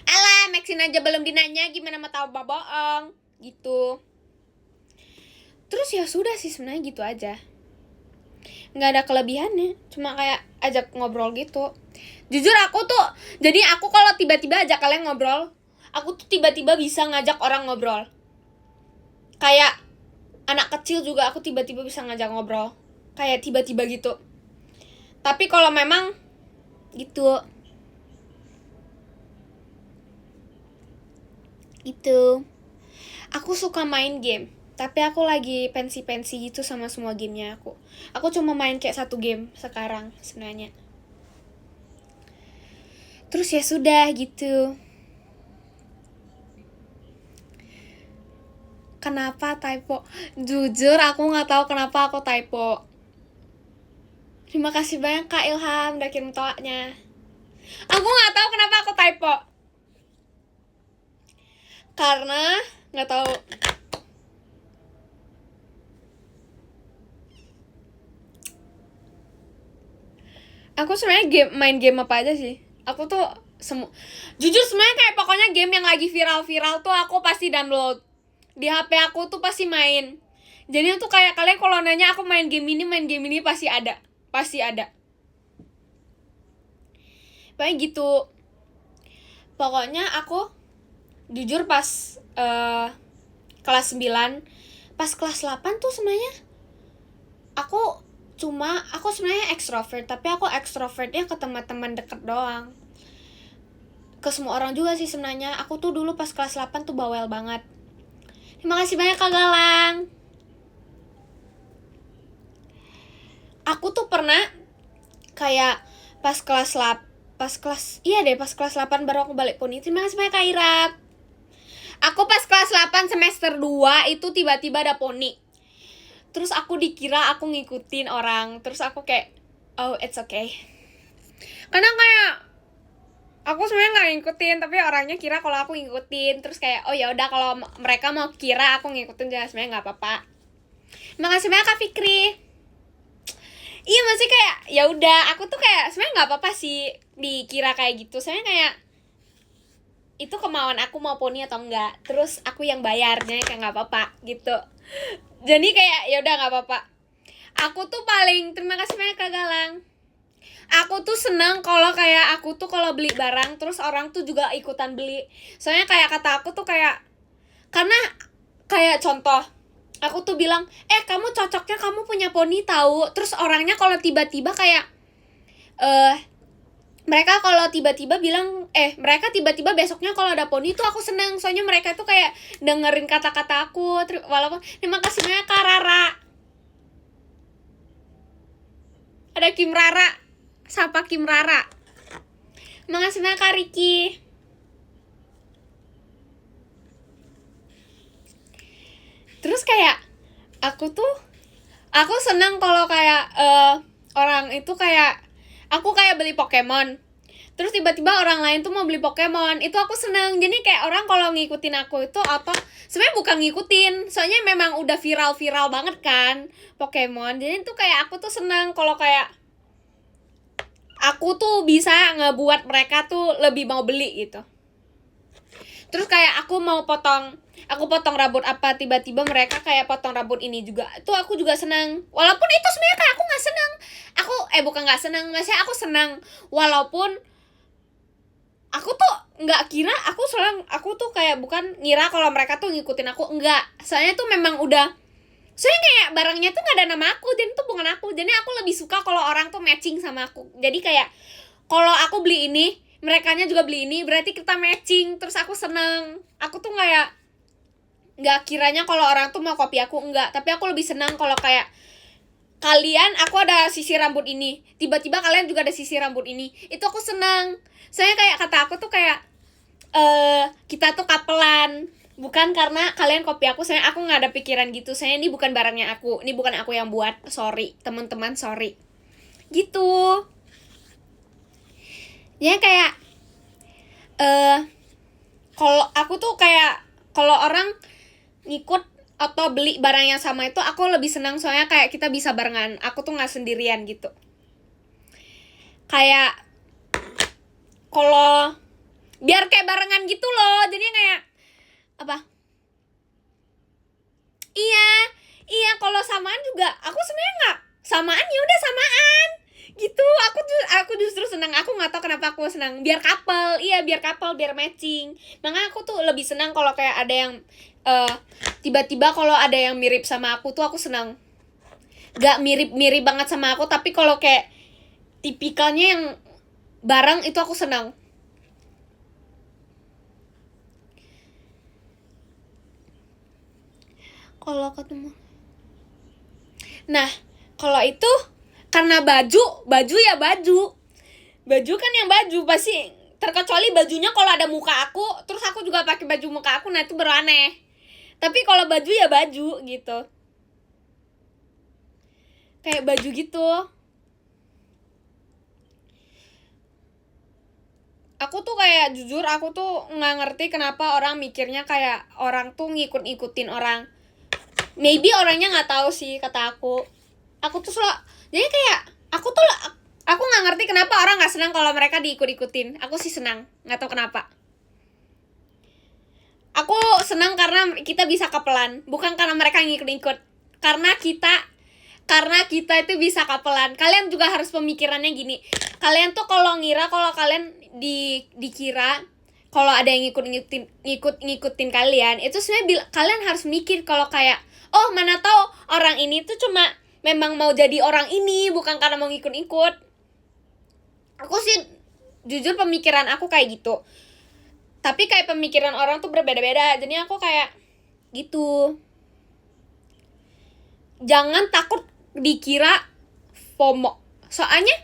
Alah, Maxine aja belum dinanya, gimana mau tahu bohong gitu. Terus ya sudah sih sebenarnya gitu aja. Nggak ada kelebihannya, cuma kayak ajak ngobrol gitu. Jujur aku tuh, jadi aku kalau tiba-tiba ajak kalian ngobrol, aku tuh tiba-tiba bisa ngajak orang ngobrol. Kayak anak kecil juga aku tiba-tiba bisa ngajak ngobrol. Kayak tiba-tiba gitu. Tapi kalau memang gitu. Aku suka main game, tapi aku lagi pensi-pensi gitu sama semua gamenya aku. Aku cuma main kayak 1 game sekarang sebenarnya. Terus ya sudah gitu. Kenapa typo? Jujur aku nggak tahu kenapa aku typo. Terima kasih banyak Kak Ilham udah kirim toanya. Aku nggak tahu kenapa aku typo. Karena nggak tahu. Aku sebenarnya main game apa aja sih? Aku tuh jujur sebenarnya kayak pokoknya game yang lagi viral-viral tuh aku pasti download. Di HP aku tuh pasti main. Jadi tuh kayak kalian kalau nanya aku main game ini pasti ada. Pasti ada. Pokoknya gitu. Pokoknya aku jujur pas kelas 9, pas kelas 8 tuh sebenarnya aku sebenarnya ekstrovert, tapi aku ekstrovertnya ke teman-teman deket doang. Ke semua orang juga sih sebenarnya. Aku tuh dulu pas kelas 8 tuh bawel banget. Terima kasih banyak Kak Galang. Aku tuh pernah kayak pas kelas 8 baru aku balik poni. Terima kasih banyak Kak Irap. Aku pas kelas 8 semester 2 itu tiba-tiba ada poni. Terus aku dikira aku ngikutin orang. Terus aku kayak, oh it's okay. Karena kayak aku sebenarnya nggak ngikutin, tapi orangnya kira kalau aku ngikutin. Terus kayak, oh ya udah kalau mereka mau kira aku ngikutin, jangan, sebenarnya nggak apa-apa. Makasih banyak Kak Fikri. Iya masih kayak ya udah, aku tuh kayak sebenarnya nggak apa-apa sih dikira kayak gitu. Soalnya kayak itu kemauan aku mau poni atau enggak. Terus aku yang bayar, jadi kayak nggak apa-apa gitu. Jadi kayak ya udah nggak apa-apa. Aku tuh paling terima kasih banyak Kak Galang. Aku tuh seneng kalau kayak aku tuh kalau beli barang terus orang tuh juga ikutan beli. Soalnya kayak kata aku tuh kayak, karena kayak contoh, aku tuh bilang, kamu cocoknya kamu punya poni tahu. Terus orangnya kalau tiba-tiba kayak mereka kalau tiba-tiba bilang mereka tiba-tiba besoknya kalau ada poni tuh aku seneng. Soalnya mereka tuh kayak dengerin kata-kata aku. Walaupun terima kasih banyak Kak Rara. Ada Kim Rara. Sapa Kim Rara. Makasih banyak Kak Riki. Terus kayak aku seneng kalau kayak orang itu kayak aku kayak beli Pokemon. Terus tiba-tiba orang lain tuh mau beli Pokemon. Itu aku seneng. Jadi kayak orang kalau ngikutin aku itu atau sebenarnya bukan ngikutin. Soalnya memang udah viral-viral banget kan Pokemon. Jadi tuh kayak aku tuh seneng kalau kayak aku tuh bisa ngebuat mereka tuh lebih mau beli gitu. Terus kayak aku potong rambut apa, tiba-tiba mereka kayak potong rambut ini juga. Itu aku juga senang. Walaupun itu sebenarnya kayak aku nggak senang. Bukan nggak senang, maksudnya aku senang. Walaupun aku tuh nggak kira, aku tuh kayak bukan ngira kalau mereka tuh ngikutin aku, enggak. Soalnya tuh memang udah, soalnya kayak barangnya tuh nggak ada nama aku, dan itu bukan aku. Jadi aku lebih suka kalau orang tuh matching sama aku. Jadi kayak kalau aku beli ini, merekanya juga beli ini, berarti kita matching. Terus aku seneng. Aku tuh nggak kiranya kalau orang tuh mau copy aku, enggak. Tapi aku lebih senang kalau kayak kalian, aku ada sisir rambut ini, tiba-tiba kalian juga ada sisir rambut ini. Itu aku senang. Soalnya kayak kata aku tuh kayak kita tuh kapelan. Bukan karena kalian copy aku, saya aku nggak ada pikiran gitu. Saya ini bukan barangnya aku, ini bukan aku yang buat. Sorry teman-teman, sorry. Gitu. Ya kayak kalau aku tuh kayak kalau orang ngikut atau beli barang yang sama itu aku lebih senang. Soalnya kayak kita bisa barengan. Aku tuh nggak sendirian gitu. Kayak kalau biar kayak barengan gitu loh. Jadinya kayak apa? Iya, kalau samaan juga aku sebenarnya nggak samaan, ya udah samaan gitu. Aku justru senang. Aku nggak tahu kenapa aku senang. Biar couple, biar matching. Makanya aku tuh lebih senang kalau kayak ada yang tiba-tiba kalau ada yang mirip sama aku tuh aku senang. Gak mirip banget sama aku, tapi kalau kayak tipikalnya yang bareng itu aku senang. Kalau ketemu, nah kalau itu karena baju ya baju kan yang baju pasti, terkecuali bajunya kalau ada muka aku terus aku juga pakai baju muka aku, nah itu baru aneh. Tapi kalau baju ya baju gitu, kayak baju gitu. Aku tuh kayak jujur aku tuh nggak ngerti kenapa orang mikirnya kayak orang tuh ngikutin orang. Maybe orangnya nggak tahu sih, kata aku tuh selalu, jadi kayak aku tuh Aku nggak ngerti kenapa orang nggak senang kalau mereka diikut-ikutin. Aku sih senang, nggak tahu kenapa. Aku senang karena kita bisa kapelan, bukan karena mereka ngikut-ikut. Karena kita itu bisa kapelan. Kalian juga harus pemikirannya gini. Kalian tuh kalau ngira kalau kalian dikira kalau ada yang ngikutin kalian, itu sebenarnya kalian harus mikir kalau kayak, oh mana tahu orang ini tuh cuma memang mau jadi orang ini, bukan karena mau ngikut-ikut. Aku sih jujur pemikiran aku kayak gitu. Tapi kayak pemikiran orang tuh berbeda-beda. Jadi aku kayak gitu. Jangan takut dikira FOMO. Soalnya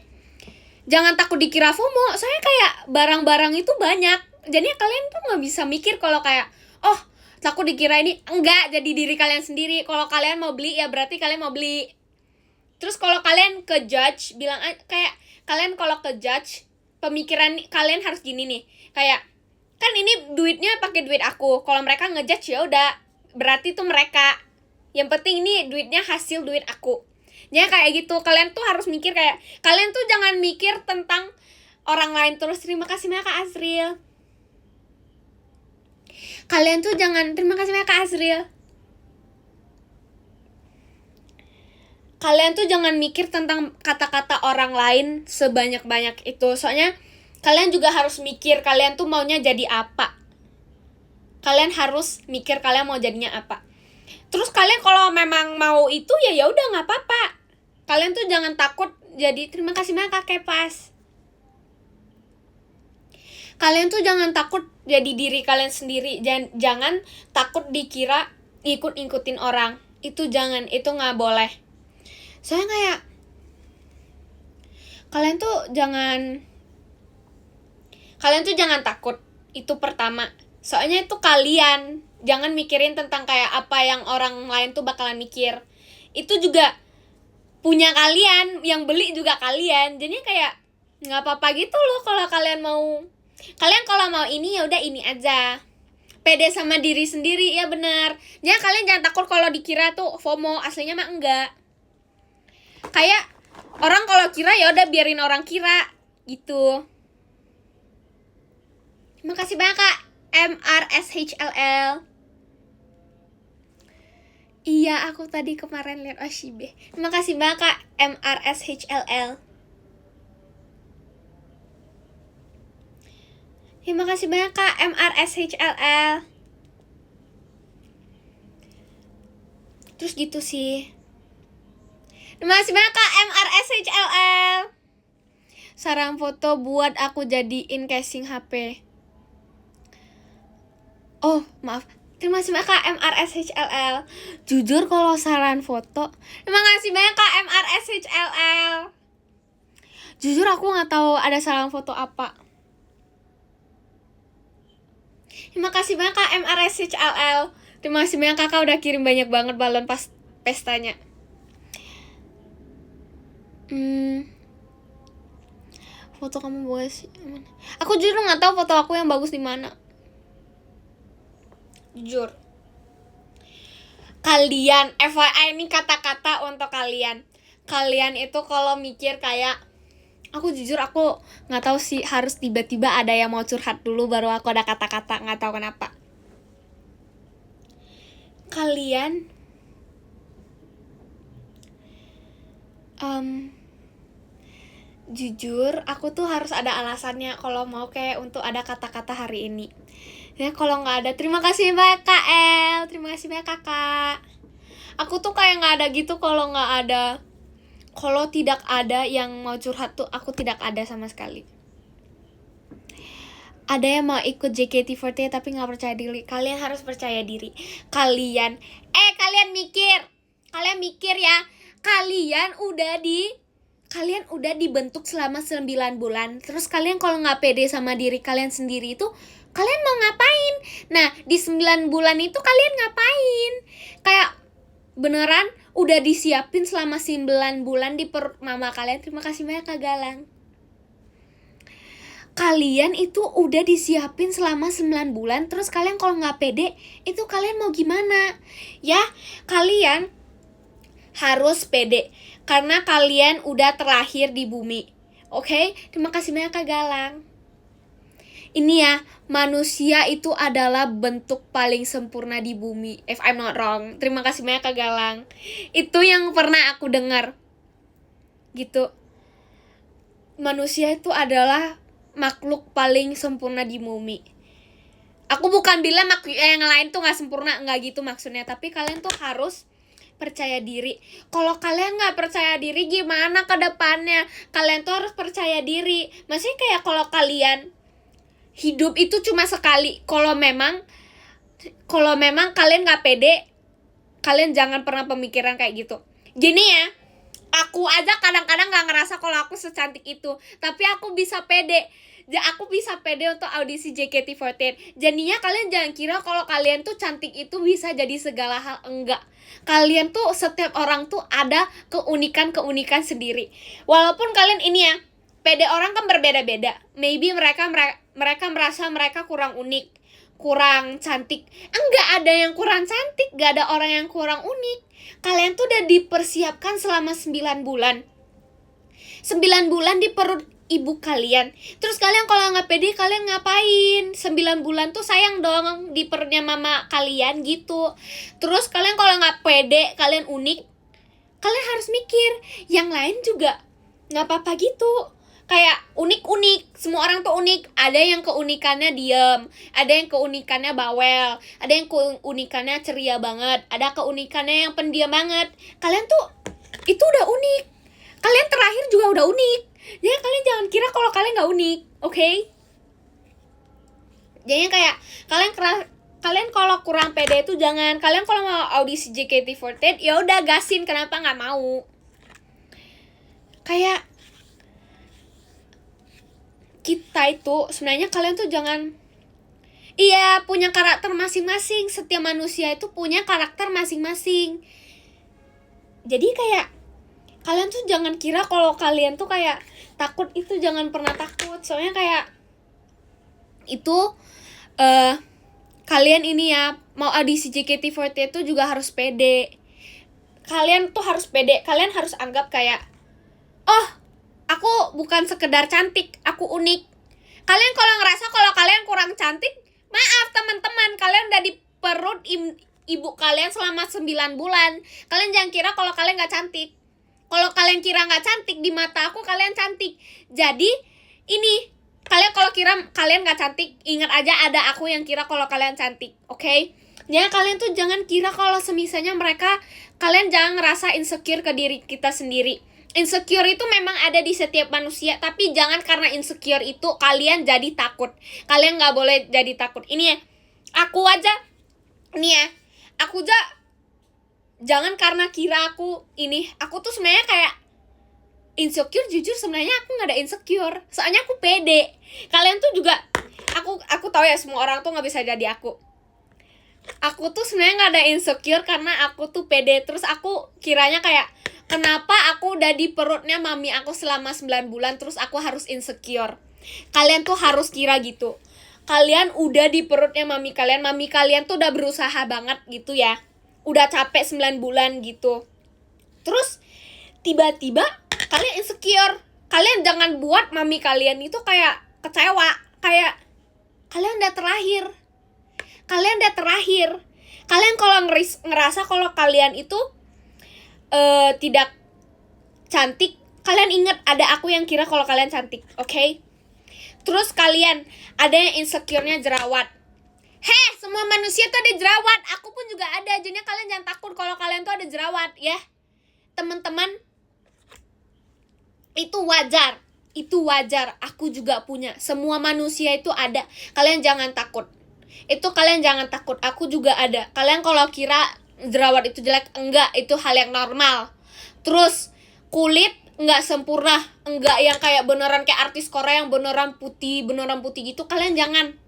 jangan takut dikira FOMO. Soalnya kayak barang-barang itu banyak. Jadi kalian tuh gak bisa mikir kalau kayak, oh takut dikira ini. Enggak, jadi diri kalian sendiri. Kalau kalian mau beli ya berarti kalian mau beli. Terus kalau kalian ke judge, bilang kayak kalian kalau ke judge, pemikiran kalian harus gini nih. Kayak kan ini duitnya pakai duit aku. Kalau mereka ngejudge ya udah, berarti tuh mereka. Yang penting ini duitnya hasil duit aku. Jadi kayak gitu. Kalian tuh harus mikir kayak, kalian tuh jangan mikir tentang orang lain terus. Terima kasih banyak Kak Azril. Kalian tuh jangan, terima kasih banyak Kak Azril. Kalian tuh jangan mikir tentang kata-kata orang lain sebanyak-banyak itu. Soalnya kalian juga harus mikir kalian tuh maunya jadi apa. Kalian harus mikir kalian mau jadinya apa. Terus kalian kalau memang mau itu ya udah nggak apa-apa. Kalian tuh jangan takut jadi, terima kasih banyak Kak Kepas. Kalian tuh jangan takut jadi diri kalian sendiri. Jangan takut dikira ikut-ikutin orang. Itu jangan, itu nggak boleh. Soalnya kayak kalian tuh jangan takut. Itu pertama. Soalnya itu kalian jangan mikirin tentang kayak apa yang orang lain tuh bakalan mikir. Itu juga punya kalian, yang beli juga kalian. Jadi kayak nggak apa-apa gitu loh kalau kalian mau. Kalian kalau mau ini ya udah ini aja. Pede sama diri sendiri, ya benar. Ya kalian jangan takut kalau dikira tuh FOMO, aslinya mah enggak. Kayak orang kalau kira ya udah biarin orang kira gitu. Terima kasih banyak Kak MRSHLL. Iya, aku tadi kemarin lihat Oshibe. Terima kasih banyak Kak MRSHLL. Terima kasih banyak Kak MRSHLL. Terus gitu sih. Terima kasih banyak Kak MRSHLL. Saran foto buat aku jadiin casing HP. Oh, maaf. Terima kasih banyak Kak MRSHLL. Jujur kalau saran foto, terima kasih banyak Kak MRSHLL. Jujur aku gak tahu ada saran foto apa. Terima kasih banyak Kak MRSHLL. Terima kasih banyak Kakak udah kirim banyak banget balon pas pestanya. Foto kamu bagus. Aku jujur nggak tahu foto aku yang bagus di mana. Jujur. Kalian, FYI ini kata-kata untuk kalian. Kalian itu kalau mikir kayak, aku jujur aku nggak tahu sih, harus tiba-tiba ada yang mau curhat dulu baru aku ada kata-kata, nggak tahu kenapa. Kalian jujur aku tuh harus ada alasannya kalau mau kayak untuk ada kata-kata hari ini. Ya kalau nggak ada, terima kasih banyak Kak El, terima kasih banyak Kakak. Aku tuh kayak nggak ada gitu kalau nggak ada, kalau tidak ada yang mau curhat tuh aku tidak ada sama sekali. Ada yang mau ikut JKT48 tapi nggak percaya diri. Kalian harus percaya diri. Kalian mikir ya. Kalian udah dibentuk selama 9 bulan. Terus kalian kalau gak pede sama diri kalian sendiri itu, kalian mau ngapain? Nah, di 9 bulan itu kalian ngapain? Kayak beneran udah disiapin selama 9 bulan di perut mama kalian. Terima kasih banyak Kak Galang. Kalian itu udah disiapin selama 9 bulan. Terus kalian kalau gak pede, itu kalian mau gimana? Ya, kalian harus pede. Karena kalian udah terlahir di bumi. Oke, terima kasih banyak Kak Galang. Ini ya, manusia itu adalah bentuk paling sempurna di bumi. If I'm not wrong. Terima kasih banyak Kak Galang. Itu yang pernah aku dengar. Gitu. Manusia itu adalah makhluk paling sempurna di bumi. Aku bukan bilang yang lain tuh gak sempurna, gak gitu maksudnya. Tapi kalian tuh harus percaya diri. Kalau kalian gak percaya diri, gimana ke depannya? Kalian tuh harus percaya diri. Maksudnya kayak kalau kalian hidup itu cuma sekali. Kalau memang kalian gak pede, kalian jangan pernah pemikiran kayak gitu. Gini ya, aku aja kadang-kadang gak ngerasa kalau aku secantik itu, tapi aku bisa pede. Aku bisa pede untuk audisi JKT48. Jadinya kalian jangan kira kalau kalian tuh cantik itu bisa jadi segala hal. Enggak. Kalian tuh, setiap orang tuh ada keunikan sendiri. Walaupun kalian ini ya, pede orang kan berbeda-beda. Maybe mereka merasa mereka kurang unik, kurang cantik. Enggak ada yang kurang cantik, gak ada orang yang kurang unik. Kalian tuh udah dipersiapkan selama 9 bulan. 9 bulan di perut ibu kalian. Terus kalian kalau nggak pede, kalian ngapain? 9 bulan tuh sayang dong di perutnya mama kalian gitu. Terus kalian kalau nggak pede, kalian unik, kalian harus mikir yang lain juga nggak apa-apa gitu. Kayak unik-unik, semua orang tuh unik. Ada yang keunikannya diem, ada yang keunikannya bawel, ada yang keunikannya ceria banget, ada keunikannya yang pendiam banget. Kalian tuh itu udah unik. Kalian terakhir juga udah unik. Jadi kalian jangan kira kalau kalian gak unik, oke? Jadi kayak kalian kalau kurang pede itu jangan. Kalian kalau mau audisi JKT48, ya udah gasin, kenapa nggak mau? Kayak kita itu sebenarnya kalian tuh jangan, iya, punya karakter masing-masing. Setiap manusia itu punya karakter masing-masing. Jadi kayak kalian tuh jangan kira kalau kalian tuh kayak takut, itu jangan pernah takut. Soalnya kayak itu kalian ini ya, mau audisi JKT48 itu juga harus pede. Kalian tuh harus pede. Kalian harus anggap kayak, oh, aku bukan sekedar cantik, aku unik. Kalian kalau ngerasa kalau kalian kurang cantik, maaf teman-teman, kalian udah di perut ibu kalian selama 9 bulan. Kalian jangan kira kalau kalian gak cantik. Kalau kalian kira gak cantik, di mata aku kalian cantik. Jadi ini, kalian kalau kira kalian gak cantik, ingat aja ada aku yang kira kalau kalian cantik, oke? Jadi kalian tuh jangan kira kalau semisalnya kalian jangan ngerasa insecure ke diri kita sendiri. Insecure itu memang ada di setiap manusia, tapi jangan karena insecure itu kalian jadi takut. Kalian gak boleh jadi takut. Ini ya, aku aja jangan karena kira aku tuh sebenarnya kayak insecure. Jujur sebenarnya aku nggak ada insecure, soalnya aku pede. Kalian tuh juga, aku tahu ya semua orang tuh nggak bisa jadi aku tuh sebenarnya nggak ada insecure karena aku tuh pede. Terus aku kiranya kayak, kenapa aku udah di perutnya mami aku selama 9 bulan terus aku harus insecure? Kalian tuh harus kira gitu. Kalian udah di perutnya mami kalian tuh udah berusaha banget gitu ya, udah capek 9 bulan gitu. Terus tiba-tiba kalian insecure. Kalian jangan buat mami kalian itu kayak kecewa. Kayak kalian udah terakhir. Kalian kalau ngerasa kalau kalian itu tidak cantik, kalian ingat ada aku yang kira kalau kalian cantik, oke? Terus kalian ada yang insecure-nya jerawat. Semua manusia tuh ada jerawat. Aku pun juga ada. Jadinya kalian jangan takut kalau kalian tuh ada jerawat ya. Teman-teman, itu wajar. Aku juga punya. Semua manusia itu ada. Kalian jangan takut. Aku juga ada. Kalian kalau kira jerawat itu jelek, enggak, itu hal yang normal. Terus kulit enggak sempurna, enggak yang kayak beneran kayak artis Korea yang beneran putih gitu. Kalian jangan.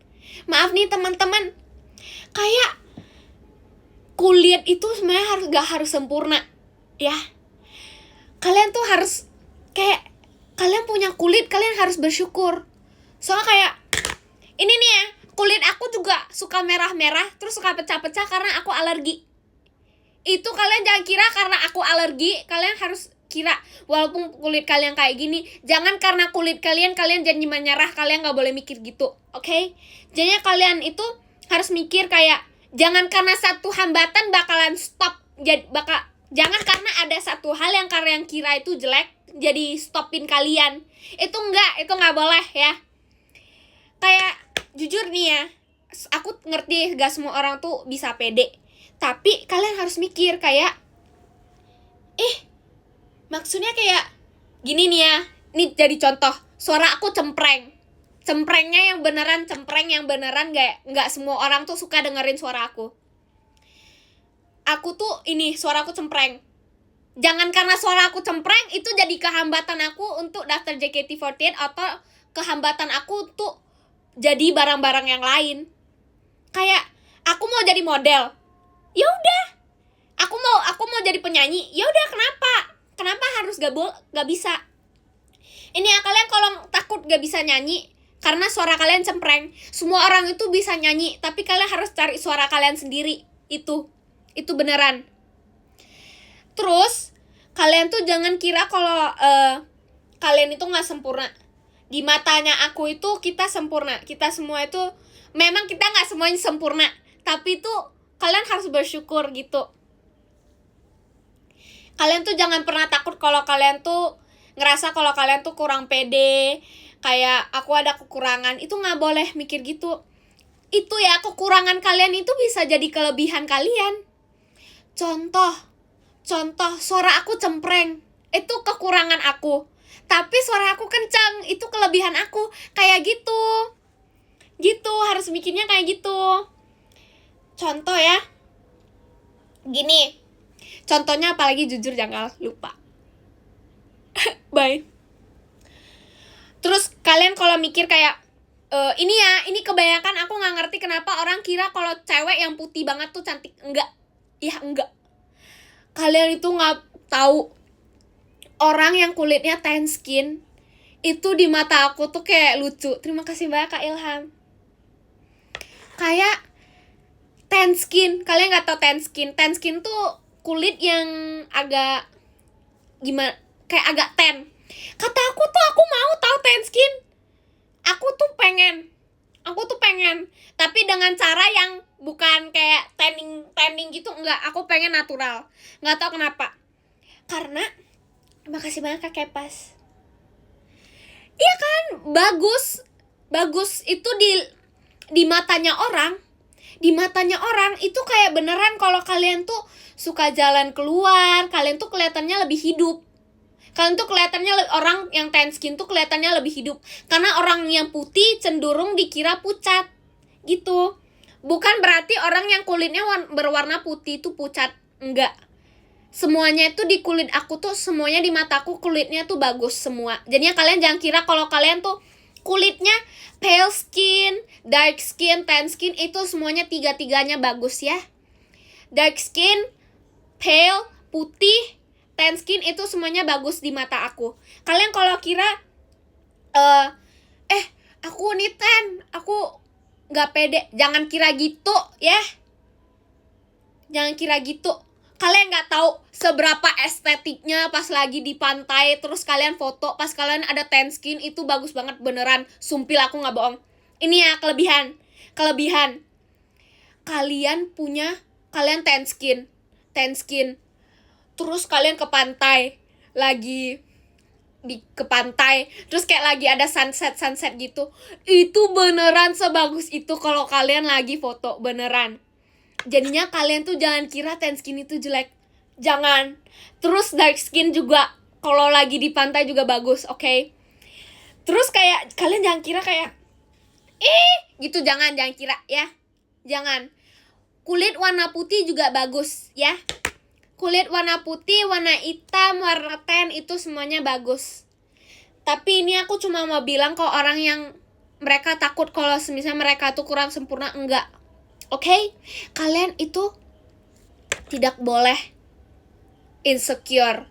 Maaf nih teman-teman, kayak kulit itu sebenarnya gak harus sempurna ya. Kalian tuh harus kayak, kalian punya kulit, kalian harus bersyukur. Soalnya kayak ini nih ya, kulit aku juga suka merah-merah, terus suka pecah-pecah karena aku alergi. Itu kalian jangan kira karena aku alergi, kalian harus kira walaupun kulit kalian kayak gini, jangan karena kulit kalian jadi menyerah, kalian gak boleh mikir gitu, oke? Jadinya kalian itu harus mikir kayak jangan karena satu hambatan bakalan stop, jangan karena ada satu hal yang kalian kira itu jelek jadi stopin kalian. Itu nggak boleh ya. Kayak jujur nih ya, aku ngerti gak semua orang tuh bisa pede, tapi kalian harus mikir kayak maksudnya kayak gini nih ya. Nih jadi contoh, suara aku cemprengnya yang beneran nggak semua orang tuh suka dengerin suara aku tuh suara aku cempreng. Jangan karena suara aku cempreng itu jadi kehambatan aku untuk daftar JKT48 atau kehambatan aku untuk jadi barang-barang yang lain. Kayak aku mau jadi model, ya udah. Aku mau jadi penyanyi, ya udah. Kenapa harus gak bisa? Ini ya, kalian kalau takut gak bisa nyanyi karena suara kalian cempreng, semua orang itu bisa nyanyi, tapi kalian harus cari suara kalian sendiri. Itu beneran. Terus kalian tuh jangan kira kalau kalian itu gak sempurna. Di matanya aku itu kita sempurna. Kita semua itu memang kita gak semuanya sempurna, tapi itu kalian harus bersyukur gitu. Kalian tuh jangan pernah takut kalau kalian tuh ngerasa kalau kalian tuh kurang pede, kayak aku ada kekurangan. Itu gak boleh mikir gitu. Itu ya, kekurangan kalian itu bisa jadi kelebihan kalian. Contoh, suara aku cempreng, itu kekurangan aku. Tapi suara aku kencang, itu kelebihan aku. Kayak gitu, harus mikirnya kayak gitu. Contoh ya, gini. Contohnya apalagi, jujur jangan lupa. Bye. Terus kalian kalau mikir kayak ini kebanyakan aku gak ngerti kenapa orang kira kalau cewek yang putih banget tuh cantik. Enggak. Kalian itu gak tahu, orang yang kulitnya tan skin itu di mata aku tuh kayak lucu. Terima kasih banyak Kak Ilham. Kayak tan skin, kalian gak tahu tan skin. Tan skin tuh kulit yang agak gimana, kayak agak tan. Kata aku tuh aku mau tahu tan skin. Aku tuh pengen, tapi dengan cara yang bukan kayak tanning gitu, enggak. Aku pengen natural. Nggak tahu kenapa. Karena makasih banyak Kak Kepas. Iya kan, bagus itu di matanya orang. Di matanya orang itu kayak beneran kalau kalian tuh suka jalan keluar, kalian tuh kelihatannya lebih hidup. Kalian tuh kelihatannya, orang yang tan skin tuh kelihatannya lebih hidup. Karena orang yang putih cenderung dikira pucat gitu. Bukan berarti orang yang kulitnya berwarna putih itu pucat, enggak. Semuanya itu di kulit aku tuh, semuanya di mataku kulitnya tuh bagus semua. Jadinya kalian jangan kira kalau kalian tuh kulitnya pale skin, dark skin, tan skin, itu semuanya tiga-tiganya bagus ya. Dark skin, pale, putih, tan skin itu semuanya bagus di mata aku. Kalian kalau kira aku nih tan, aku gak pede, jangan kira gitu ya. Jangan kira gitu. Kalian gak tahu seberapa estetiknya pas lagi di pantai, terus kalian foto pas kalian ada tan skin, itu bagus banget beneran. Sumpil, aku gak bohong. Ini ya kelebihan. Kalian tan skin. Terus kalian ke pantai, ke pantai, terus kayak lagi ada sunset gitu. Itu beneran sebagus itu kalau kalian lagi foto, beneran. Jadinya kalian tuh jangan kira tan skin itu jelek. Jangan. Terus dark skin juga kalau lagi di pantai juga bagus, oke? Terus kayak kalian jangan kira kayak gitu, jangan kira ya. Jangan. Kulit warna putih juga bagus ya. Kulit warna putih, warna hitam, warna tan, itu semuanya bagus. Tapi ini aku cuma mau bilang ke orang yang mereka takut kalau misalnya mereka tuh kurang sempurna, enggak. Oke? Kalian itu tidak boleh insecure.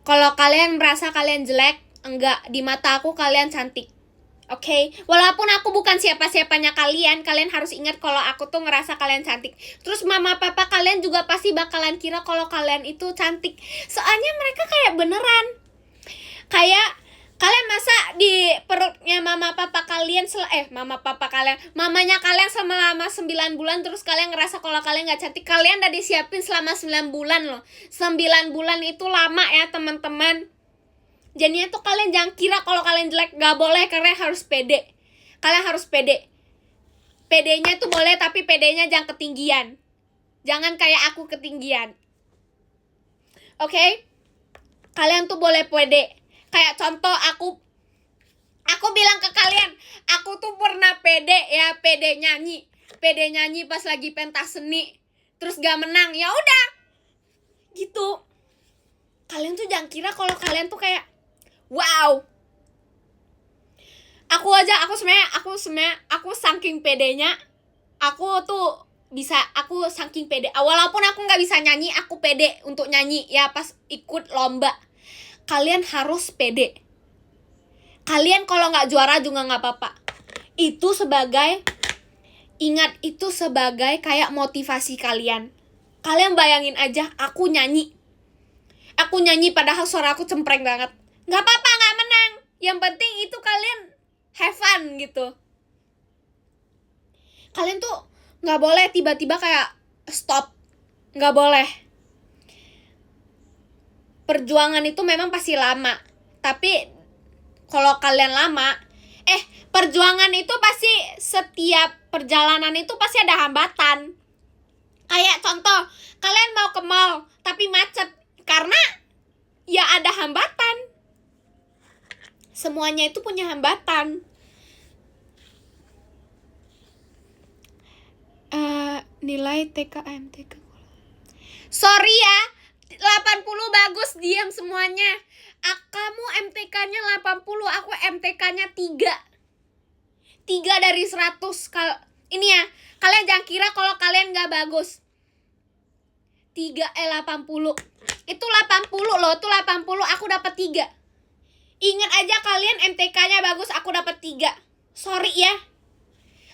Kalau kalian merasa kalian jelek, enggak. Di mata aku kalian cantik. Oke, walaupun aku bukan siapa-siapanya kalian, kalian harus ingat kalau aku tuh ngerasa kalian cantik. Terus mama papa kalian juga pasti bakalan kira kalau kalian itu cantik. Soalnya mereka kayak beneran. Kayak kalian masa di perutnya mama papa kalian mamanya kalian selama 9 bulan terus kalian ngerasa kalau kalian gak cantik. Kalian udah disiapin selama 9 bulan loh. 9 bulan itu lama ya teman-teman. Jadinya tuh kalian jangan kira kalau kalian jelek. Gak boleh, kalian harus pede. Kalian harus pede. Pedenya tuh boleh, tapi pedenya jangan ketinggian. Jangan kayak aku ketinggian. Oke? Kalian tuh boleh pede. Kayak contoh aku bilang ke kalian, aku tuh pernah pede ya, pede nyanyi pas lagi pentas seni, terus gak menang, ya udah, gitu. Kalian tuh jangan kira kalau kalian tuh kayak wow. Aku saking pedenya, aku saking pede. Walaupun aku nggak bisa nyanyi, aku pede untuk nyanyi ya pas ikut lomba. Kalian harus pede. Kalian kalau nggak juara juga nggak apa-apa. Itu sebagai kayak motivasi kalian. Kalian bayangin aja, aku nyanyi padahal suara aku cempreng banget. Nggak apa-apa, nggak menang. Yang penting itu kalian have fun gitu. Kalian tuh nggak boleh tiba-tiba kayak stop. Nggak boleh. Perjuangan itu memang pasti lama. Tapi kalau kalian lama, perjuangan itu pasti setiap perjalanan itu pasti ada hambatan. Kayak contoh, kalian mau ke mall tapi macet karena ya ada hambatan. Semuanya itu punya hambatan. Nilai TK MTK. Sorry ya, 80 bagus, diam semuanya. Kamu MTK-nya 80, aku MTK-nya 3 dari 100. Ini ya, kalian jangan kira kalau kalian gak bagus. 80. Itu 80 loh, itu 80, aku dapat 3. Ingat aja kalian MTK-nya bagus, aku dapat 3. Sorry ya.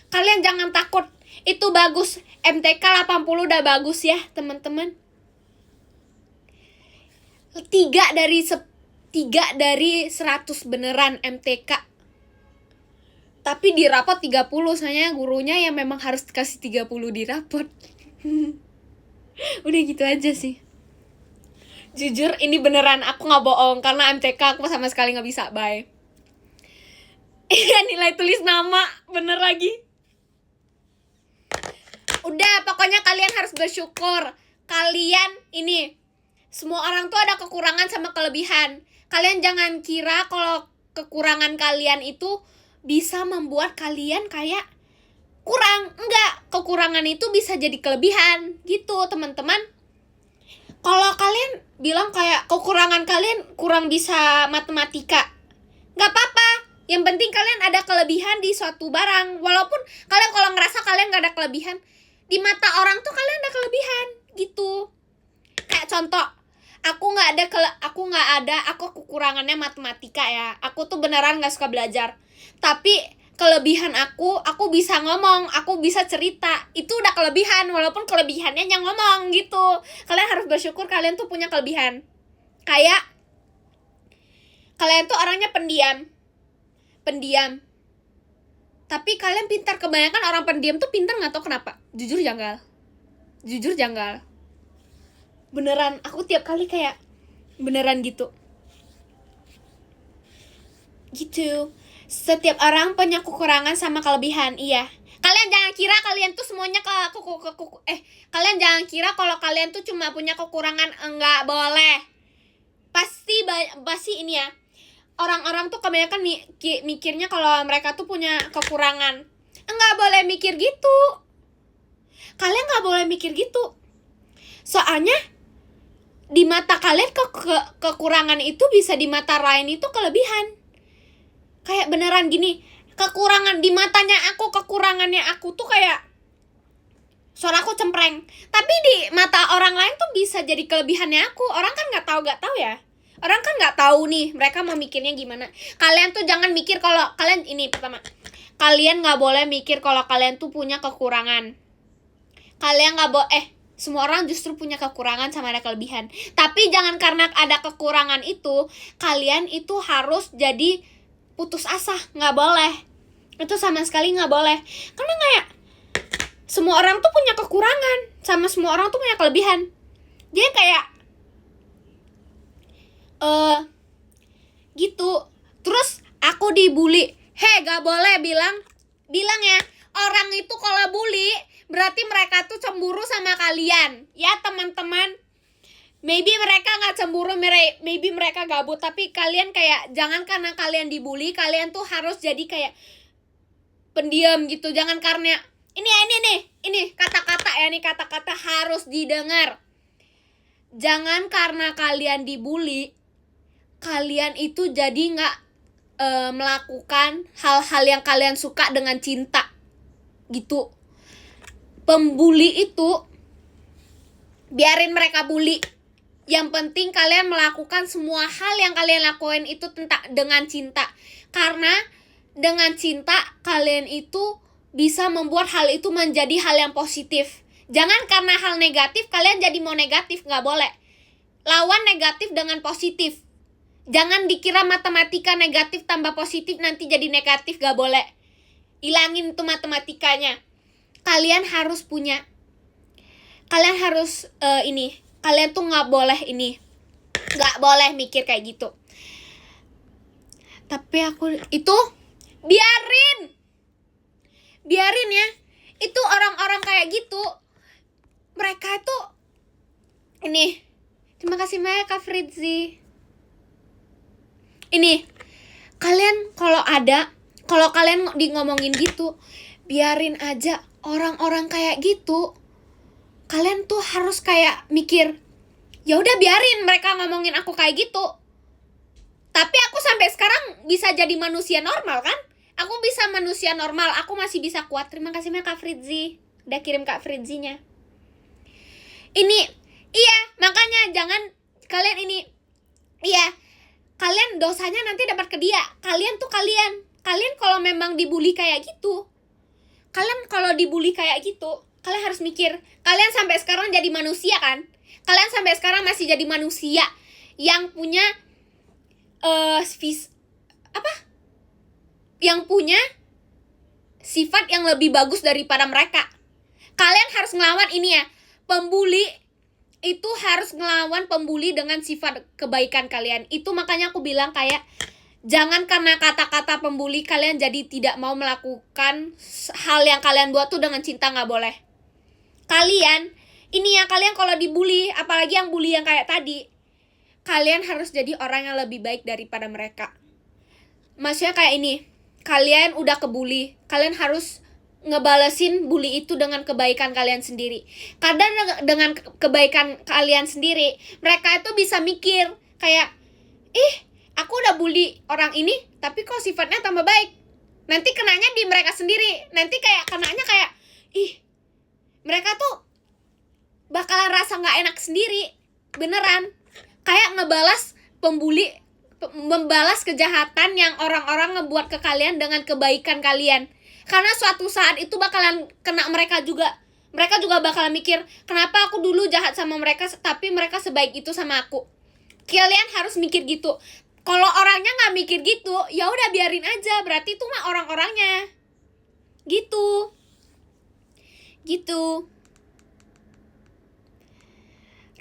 Kalian jangan takut. Itu bagus. MTK 80 udah bagus ya, teman-teman. 3 dari 100 beneran MTK. Tapi di rapot 30, soalnya gurunya yang memang harus kasih 30 di rapot. Udah gitu aja sih. Jujur ini beneran, aku gak bohong. Karena MTK aku sama sekali gak bisa, bye. Iya, nilai tulis nama, bener lagi. Udah, pokoknya kalian harus bersyukur. Kalian ini, semua orang tuh ada kekurangan sama kelebihan. Kalian jangan kira kalau kekurangan kalian itu bisa membuat kalian kayak kurang. Enggak, kekurangan itu bisa jadi kelebihan. Gitu, teman-teman. Kalau kalian bilang kayak kekurangan kalian kurang bisa matematika, gak apa-apa. Yang penting kalian ada kelebihan di suatu barang. Walaupun kalian kalau ngerasa kalian gak ada kelebihan, di mata orang tuh kalian ada kelebihan. Gitu. Kayak contoh, aku kekurangannya matematika ya. Aku tuh beneran gak suka belajar. Tapi kelebihan aku bisa ngomong, aku bisa cerita. Itu udah kelebihan, walaupun kelebihannya yang ngomong gitu. Kalian harus bersyukur kalian tuh punya kelebihan. Kayak kalian tuh orangnya pendiam. Tapi kalian pintar. Kebanyakan orang pendiam tuh pintar gak tau kenapa. Jujur janggal. Beneran, aku tiap kali kayak beneran gitu. Setiap orang punya kekurangan sama kelebihan, iya. Kalian jangan kira kalian tuh semuanya kalian jangan kira kalau kalian tuh cuma punya kekurangan. Enggak boleh. Pasti ini ya. Orang-orang tuh kebanyakan mikirnya kalau mereka tuh punya kekurangan. Enggak boleh mikir gitu. Kalian enggak boleh mikir gitu. Soalnya di mata kalian kekurangan itu bisa di mata lain itu kelebihan. Kayak beneran gini, kekurangan di matanya aku, kekurangannya aku tuh kayak suara aku cempreng. Tapi di mata orang lain tuh bisa jadi kelebihannya aku. Orang kan gak tahu ya. Orang kan nggak tahu nih mereka mau mikirnya gimana. Kalian tuh jangan mikir kalau kalian ini pertama. Kalian nggak boleh mikir kalau kalian tuh punya kekurangan. Kalian nggak semua orang justru punya kekurangan sama ada kelebihan. Tapi jangan karena ada kekurangan itu kalian itu harus jadi putus asa. Nggak boleh. Itu sama sekali nggak boleh. Karena kayak semua orang tuh punya kekurangan sama semua orang tuh punya kelebihan. Dia kayak gitu. Terus aku dibully. Gak boleh bilang ya. Orang itu kalau bully berarti mereka tuh cemburu sama kalian. Ya teman-teman. Maybe mereka gak cemburu, maybe mereka gabut. Tapi kalian kayak jangan karena kalian dibully kalian tuh harus jadi kayak pendiam gitu. Jangan karena ini kata-kata ya, nih kata-kata harus didengar. Jangan karena kalian dibully kalian itu jadi gak melakukan hal-hal yang kalian suka dengan cinta gitu. Pembuli itu biarin mereka bully. Yang penting kalian melakukan semua hal yang kalian lakuin itu dengan cinta. Karena dengan cinta kalian itu bisa membuat hal itu menjadi hal yang positif. Jangan karena hal negatif kalian jadi mau negatif, gak boleh. Lawan negatif dengan positif. Jangan dikira matematika negatif tambah positif nanti jadi negatif, gak boleh. Ilangin itu matematikanya. Kalian harus kalian tuh gak boleh gak boleh mikir kayak gitu. Tapi aku itu biarin ya. Itu orang-orang kayak gitu mereka itu terima kasih banyak Kak Fritzi. Kalian kalau kalian ngomongin gitu, biarin aja. Orang-orang kayak gitu kalian tuh harus kayak mikir, ya udah biarin mereka ngomongin aku kayak gitu. Tapi aku sampai sekarang bisa jadi manusia normal kan? Aku bisa manusia normal, aku masih bisa kuat. Terima kasih banyak Kak Fritzi. Udah kirim Kak Fritzinya. Iya, makanya jangan kalian kalian dosanya nanti dapat ke dia. Kalian kalau memang dibully kayak gitu, kalian harus mikir. Kalian sampai sekarang jadi manusia kan? Kalian sampai sekarang masih jadi manusia yang punya yang punya sifat yang lebih bagus daripada mereka. Kalian harus ngelawan pembuli itu harus ngelawan pembuli dengan sifat kebaikan kalian. Itu makanya aku bilang kayak jangan karena kata-kata pembuli kalian jadi tidak mau melakukan hal yang kalian buat tuh dengan cinta, gak boleh. Kalian kalau dibully, apalagi yang bully yang kayak tadi, kalian harus jadi orang yang lebih baik daripada mereka. Maksudnya kayak kalian udah kebully, kalian harus ngebalesin bully itu dengan kebaikan kalian sendiri. Kadang dengan kebaikan kalian sendiri, mereka itu bisa mikir kayak, aku udah bully orang ini, tapi kok sifatnya tambah baik. Nanti kenanya di mereka sendiri. Nanti kayak kenanya kayak, mereka tuh bakalan rasa gak enak sendiri. Beneran. Kayak ngebalas membalas kejahatan yang orang-orang ngebuat ke kalian dengan kebaikan kalian. Karena suatu saat itu bakalan kena mereka juga. Mereka juga bakalan mikir, kenapa aku dulu jahat sama mereka tapi mereka sebaik itu sama aku. Kalian harus mikir gitu. Kalau orangnya gak mikir gitu, ya udah biarin aja. Berarti itu mah orang-orangnya. Gitu.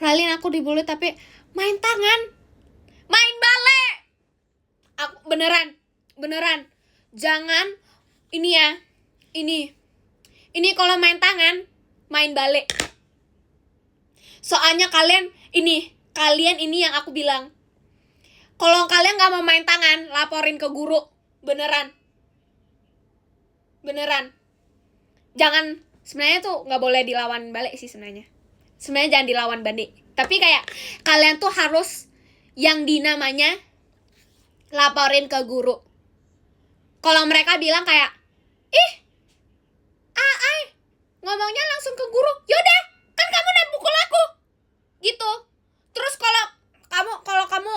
Ralin, aku dibully tapi main tangan, main bale. Aku beneran. Jangan ini kalau main tangan, main bale. Soalnya kalian yang aku bilang, kalau kalian gak mau main tangan, laporin ke guru. Beneran. Jangan, sebenarnya tuh gak boleh dilawan balik sih sebenarnya. Sebenarnya jangan dilawan balik. Tapi kayak kalian tuh harus yang dinamanya laporin ke guru. Kalau mereka bilang kayak, ngomongnya langsung ke guru, yaudah, kan kamu udah pukul aku gitu. Terus kalau kamu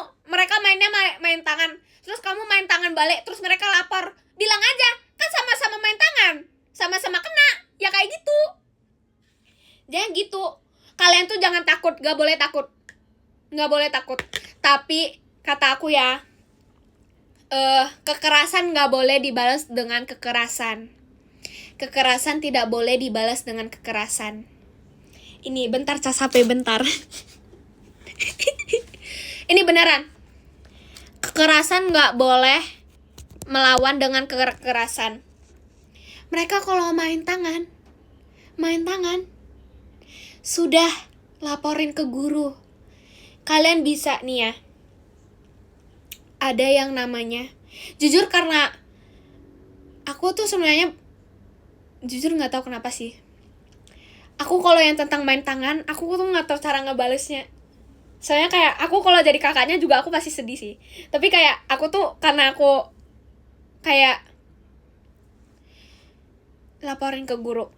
terus kamu main tangan balik, terus mereka lapor, bilang aja, kan sama-sama main tangan, sama-sama kena, ya kayak gitu. Jangan gitu. Kalian tuh jangan takut, gak boleh takut. Tapi kata aku ya, kekerasan gak boleh dibalas dengan kekerasan. Kekerasan tidak boleh dibalas dengan kekerasan. Ini bentar, cas HP bentar. Ini beneran. Kekerasan gak boleh melawan dengan kekerasan. Mereka kalau main tangan, sudah laporin ke guru. Kalian bisa nih ya, ada yang namanya, jujur karena aku tuh sebenarnya jujur nggak tahu kenapa sih, aku kalau yang tentang main tangan, aku tuh nggak tahu cara ngebalesnya. Soalnya kayak aku kalau jadi kakaknya juga aku pasti sedih sih, tapi kayak aku tuh karena aku kayak laporin ke guru.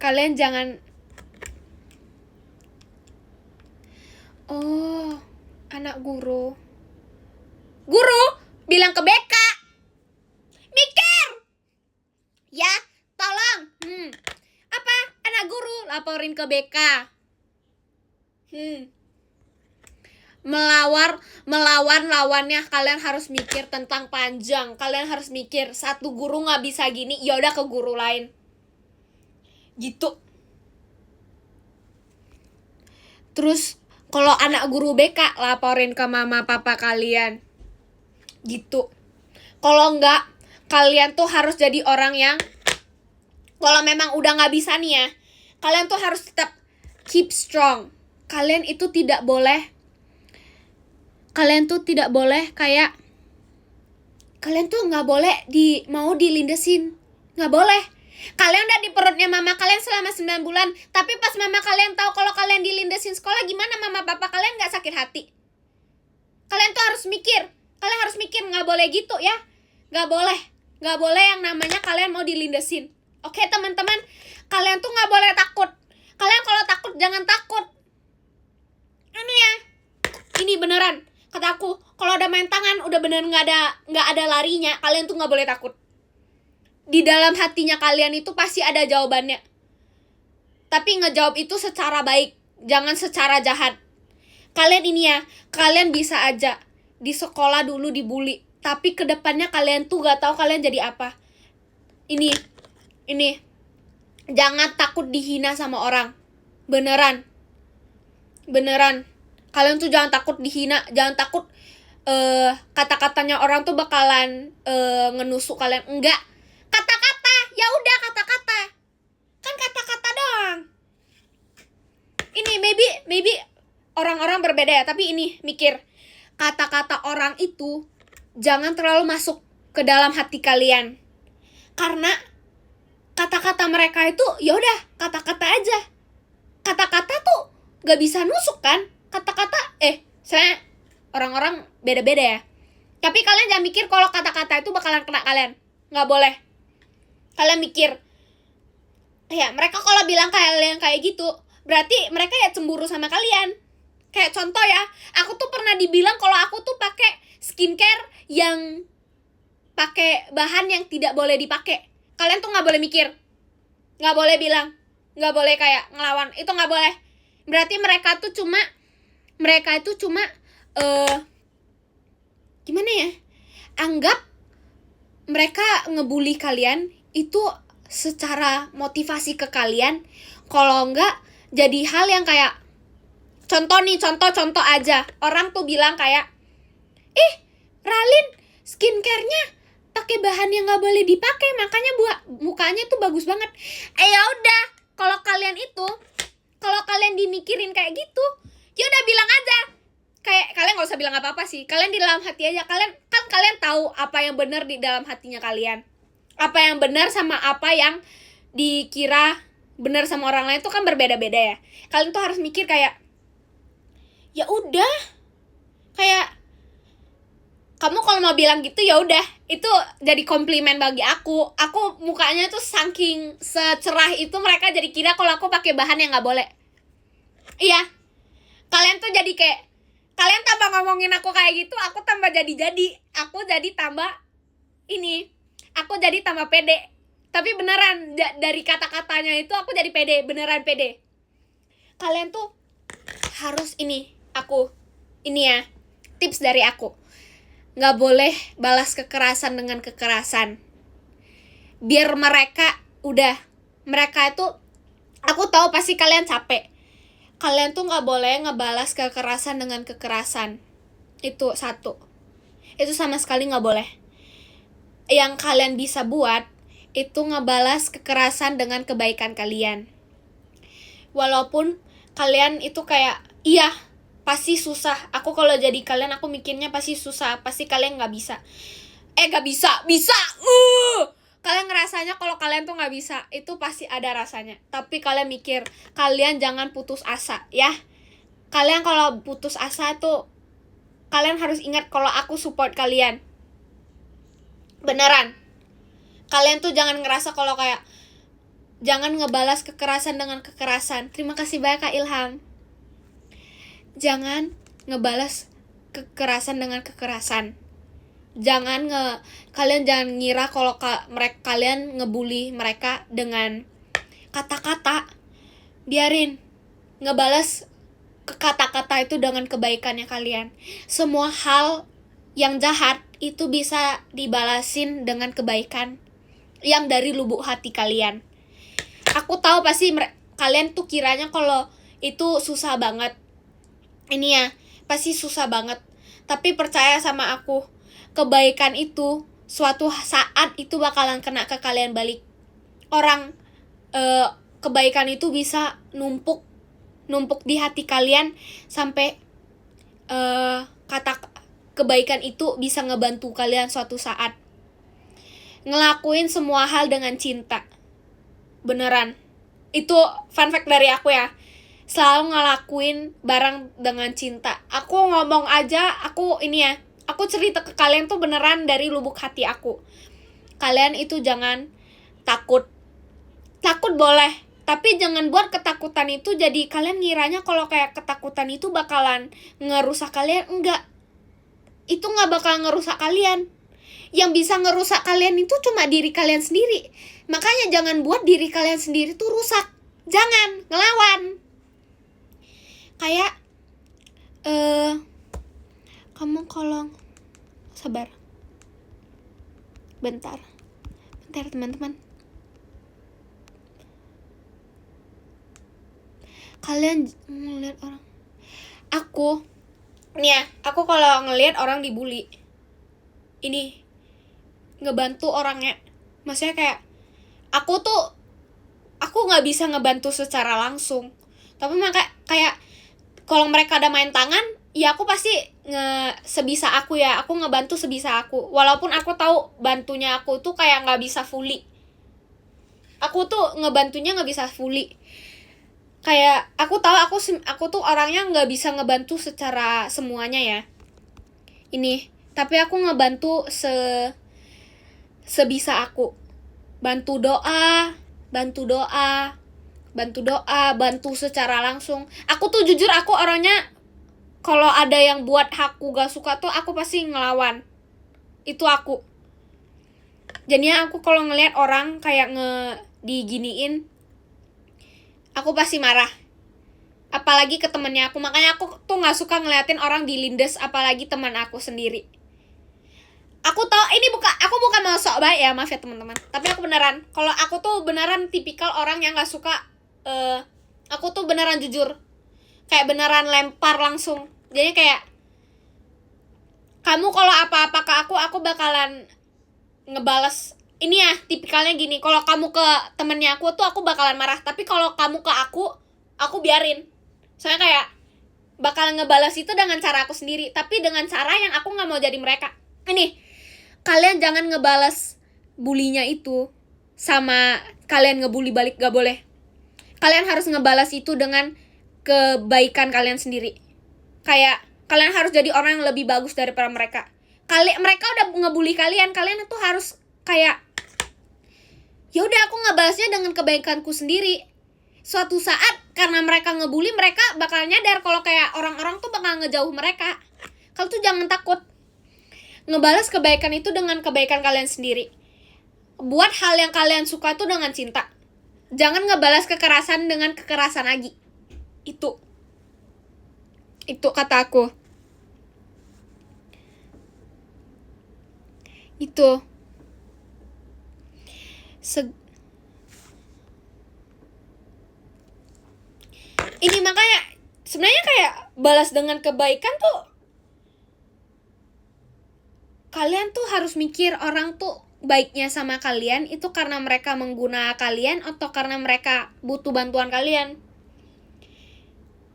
Kalian jangan, oh anak guru bilang ke BK, mikir ya, tolong apa anak guru laporin ke BK. Melawan lawannya kalian harus mikir tentang panjang. Kalian harus mikir, satu guru nggak bisa gini, ya udah ke guru lain gitu. Terus kalau anak guru BK laporin ke mama papa kalian gitu. Kalau enggak, kalian tuh harus jadi orang yang, kalau memang udah nggak bisa nih ya, kalian tuh harus tetap keep strong. Kalian tuh tidak boleh kayak, kalian tuh nggak boleh mau dilindesin, nggak boleh. Kalian udah di perutnya mama kalian selama 9 bulan, tapi pas mama kalian tahu kalau kalian dilindesin sekolah, gimana mama papa kalian nggak sakit hati? Kalian tuh harus mikir, nggak boleh gitu ya, nggak boleh yang namanya kalian mau dilindesin. Oke teman-teman, kalian tuh nggak boleh takut. Kalian kalau takut jangan takut. Ini ya, ini beneran. Kataku, kalau ada main tangan udah bener nggak ada larinya. Kalian tuh nggak boleh takut. Di dalam hatinya kalian itu pasti ada jawabannya. Tapi ngejawab itu secara baik, jangan secara jahat. Kalian ini ya, kalian bisa aja di sekolah dulu dibully, tapi kedepannya kalian tuh gak tahu kalian jadi apa. Ini, jangan takut dihina sama orang. Beneran. Kalian tuh jangan takut dihina, jangan takut kata-katanya orang tuh bakalan ngenusuk kalian. Enggak. Kata-kata, ya udah kata-kata. Kan kata-kata doang. Ini maybe orang-orang berbeda ya, tapi ini mikir, kata-kata orang itu jangan terlalu masuk ke dalam hati kalian. Karena kata-kata mereka itu ya udah kata-kata aja. Kata-kata tuh gak bisa nusuk kan? Kata-kata saya orang-orang beda-beda ya. Tapi kalian jangan mikir kalau kata-kata itu bakalan kena kalian. Gak boleh. Kalian mikir, ya mereka kalau bilang kalian kayak gitu, berarti mereka ya cemburu sama kalian. Kayak contoh ya, aku tuh pernah dibilang kalau aku tuh pakai skincare yang pakai bahan yang tidak boleh dipakai. Kalian tuh nggak boleh mikir, nggak boleh bilang, nggak boleh kayak ngelawan. Itu nggak boleh. Berarti mereka itu cuma gimana ya? Anggap mereka ngebully kalian itu secara motivasi ke kalian. Kalau enggak, jadi hal yang kayak contoh aja. Orang tuh bilang kayak, Ralin skincare-nya pakai bahan yang nggak boleh dipakai, makanya mukanya tuh bagus banget. Ya udah, kalau kalian dimikirin kayak gitu, ya udah bilang aja. Kayak kalian nggak usah bilang apa-apa sih. Kalian di dalam hati aja. Kalian tahu apa yang benar di dalam hatinya kalian. Apa yang benar sama apa yang dikira benar sama orang lain tuh kan berbeda-beda ya. Kalian tuh harus mikir kayak, ya udah, kayak kamu kalau mau bilang gitu ya udah, itu jadi komplimen bagi aku. Aku mukanya tuh saking secerah itu mereka jadi kira kalau aku pakai bahan yang nggak boleh. Iya, kalian tuh jadi kayak Kalian tambah ngomongin aku kayak gitu, aku tambah jadi-jadi. Aku jadi tambah ini. Aku jadi tambah pede. Tapi beneran dari kata-katanya itu aku jadi pede, beneran pede. Kalian tuh harus ini ya, tips dari aku. Nggak boleh balas kekerasan dengan kekerasan. Biar mereka itu, aku tahu pasti kalian capek. Kalian tuh nggak boleh ngebalas kekerasan dengan kekerasan. Itu satu. Itu sama sekali nggak boleh. Yang kalian bisa buat itu ngebalas kekerasan dengan kebaikan kalian. Walaupun kalian itu kayak, iya pasti susah. Aku kalau jadi kalian, aku mikirnya pasti susah. Pasti kalian gak bisa. Bisa. Kalian ngerasanya kalau kalian tuh gak bisa. Itu pasti ada rasanya. Tapi kalian mikir, kalian jangan putus asa ya. Kalian kalau putus asa tuh, kalian harus ingat kalau aku support kalian. Beneran. Kalian tuh jangan ngerasa kalau kayak, jangan ngebalas kekerasan dengan kekerasan. Terima kasih banyak Kak Ilham. Jangan ngebalas kekerasan dengan kekerasan. Kalian jangan ngira kalau kalian ngebully mereka dengan kata-kata. Biarin. Ngebalas kata-kata itu dengan kebaikannya kalian. Semua hal yang jahat itu bisa dibalasin dengan kebaikan yang dari lubuk hati kalian. Aku tahu pasti kalian tuh kiranya kalau itu susah banget. Ini ya, pasti susah banget. Tapi percaya sama aku, kebaikan itu suatu saat itu bakalan kena ke kalian balik. Kebaikan itu bisa numpuk di hati kalian sampai kata kebaikan itu bisa ngebantu kalian suatu saat. Ngelakuin semua hal dengan cinta. Beneran. Itu fun fact dari aku ya. Selalu ngelakuin barang dengan cinta. Aku ngomong aja, aku cerita ke kalian tuh beneran dari lubuk hati aku. Kalian itu jangan takut. Takut boleh, tapi jangan buat ketakutan itu jadi kalian ngiranya kalau kayak ketakutan itu bakalan ngerusak kalian. Enggak. Itu gak bakal ngerusak kalian. Yang bisa ngerusak kalian itu cuma diri kalian sendiri. Makanya jangan buat diri kalian sendiri tuh rusak. Jangan ngelawan. Kayak kamu kalau sabar. Bentar teman-teman. Kalian ngeliat orang. Aku kalau ngelihat orang dibully, ini ngebantu orangnya. Maksudnya kayak aku nggak bisa ngebantu secara langsung, tapi kayak kalau mereka ada main tangan, ya aku pasti sebisa aku ya, aku ngebantu sebisa aku. Walaupun aku tahu bantunya aku tuh kayak nggak bisa fully. Aku tuh ngebantunya nggak bisa fully. Kayak aku tahu aku tuh orangnya nggak bisa ngebantu secara semuanya ya. Tapi aku ngebantu sebisa aku. Bantu doa, bantu secara langsung. Aku tuh jujur, aku orangnya kalau ada yang buat aku gak suka tuh aku pasti ngelawan. Itu aku. Jadinya aku kalau ngelihat orang kayak diginiin, aku pasti marah. Apalagi ke temennya aku. Makanya aku tuh gak suka ngeliatin orang dilindes, apalagi teman aku sendiri. Aku tahu aku bukan mau sok baik ya, maaf ya teman-teman. Tapi aku beneran, kalau aku tuh beneran tipikal orang yang gak suka. Aku tuh beneran jujur, kayak beneran lempar langsung. Jadi kayak, kamu kalau apa-apa ke aku bakalan ngebales. Ini ya tipikalnya gini, kalau kamu ke temennya aku tuh aku bakalan marah. Tapi kalau kamu ke aku biarin. Soalnya kayak bakalan ngebales itu dengan cara aku sendiri, tapi dengan cara yang aku gak mau jadi mereka. Kalian jangan ngebales bulinya itu sama kalian ngebully balik, gak boleh. Kalian harus ngebalas itu dengan kebaikan kalian sendiri. Kayak kalian harus jadi orang yang lebih bagus daripada mereka. Mereka udah ngebully kalian tuh harus kayak, ya udah aku ngebalasnya dengan kebaikanku sendiri. suatu saat karena mereka ngebully, mereka bakal nyadar kalau kayak orang-orang tuh bakal ngejauh mereka. Kalian tuh jangan takut. Ngebalas kebaikan itu dengan kebaikan kalian sendiri. Buat hal yang kalian suka tuh dengan cinta. Jangan ngebalas kekerasan dengan kekerasan lagi. Itu kata aku. Itu ini makanya sebenarnya kayak balas dengan kebaikan tuh, kalian tuh harus mikir orang tuh baiknya sama kalian itu karena mereka mengguna kalian atau karena mereka butuh bantuan kalian.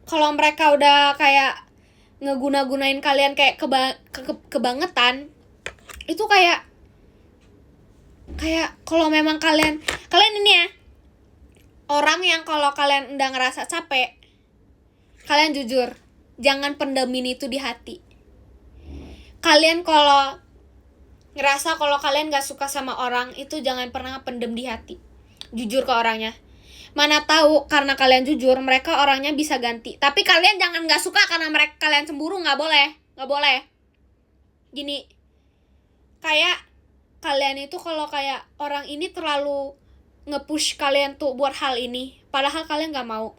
Kalau mereka udah kayak ngeguna-gunain kalian kayak kebangetan, itu kayak kalau memang kalian ini ya, orang yang kalau kalian udah ngerasa capek, kalian jujur, jangan pendemin itu di hati. Kalian kalau ngerasa kalau kalian gak suka sama orang, itu jangan pernah pendem di hati. Jujur ke orangnya. Mana tahu karena kalian jujur, mereka orangnya bisa ganti. Tapi kalian jangan gak suka karena kalian cemburu, gak boleh. Gini, kayak kalian itu kalau kayak orang ini terlalu nge-push kalian tuh buat hal ini, padahal kalian gak mau.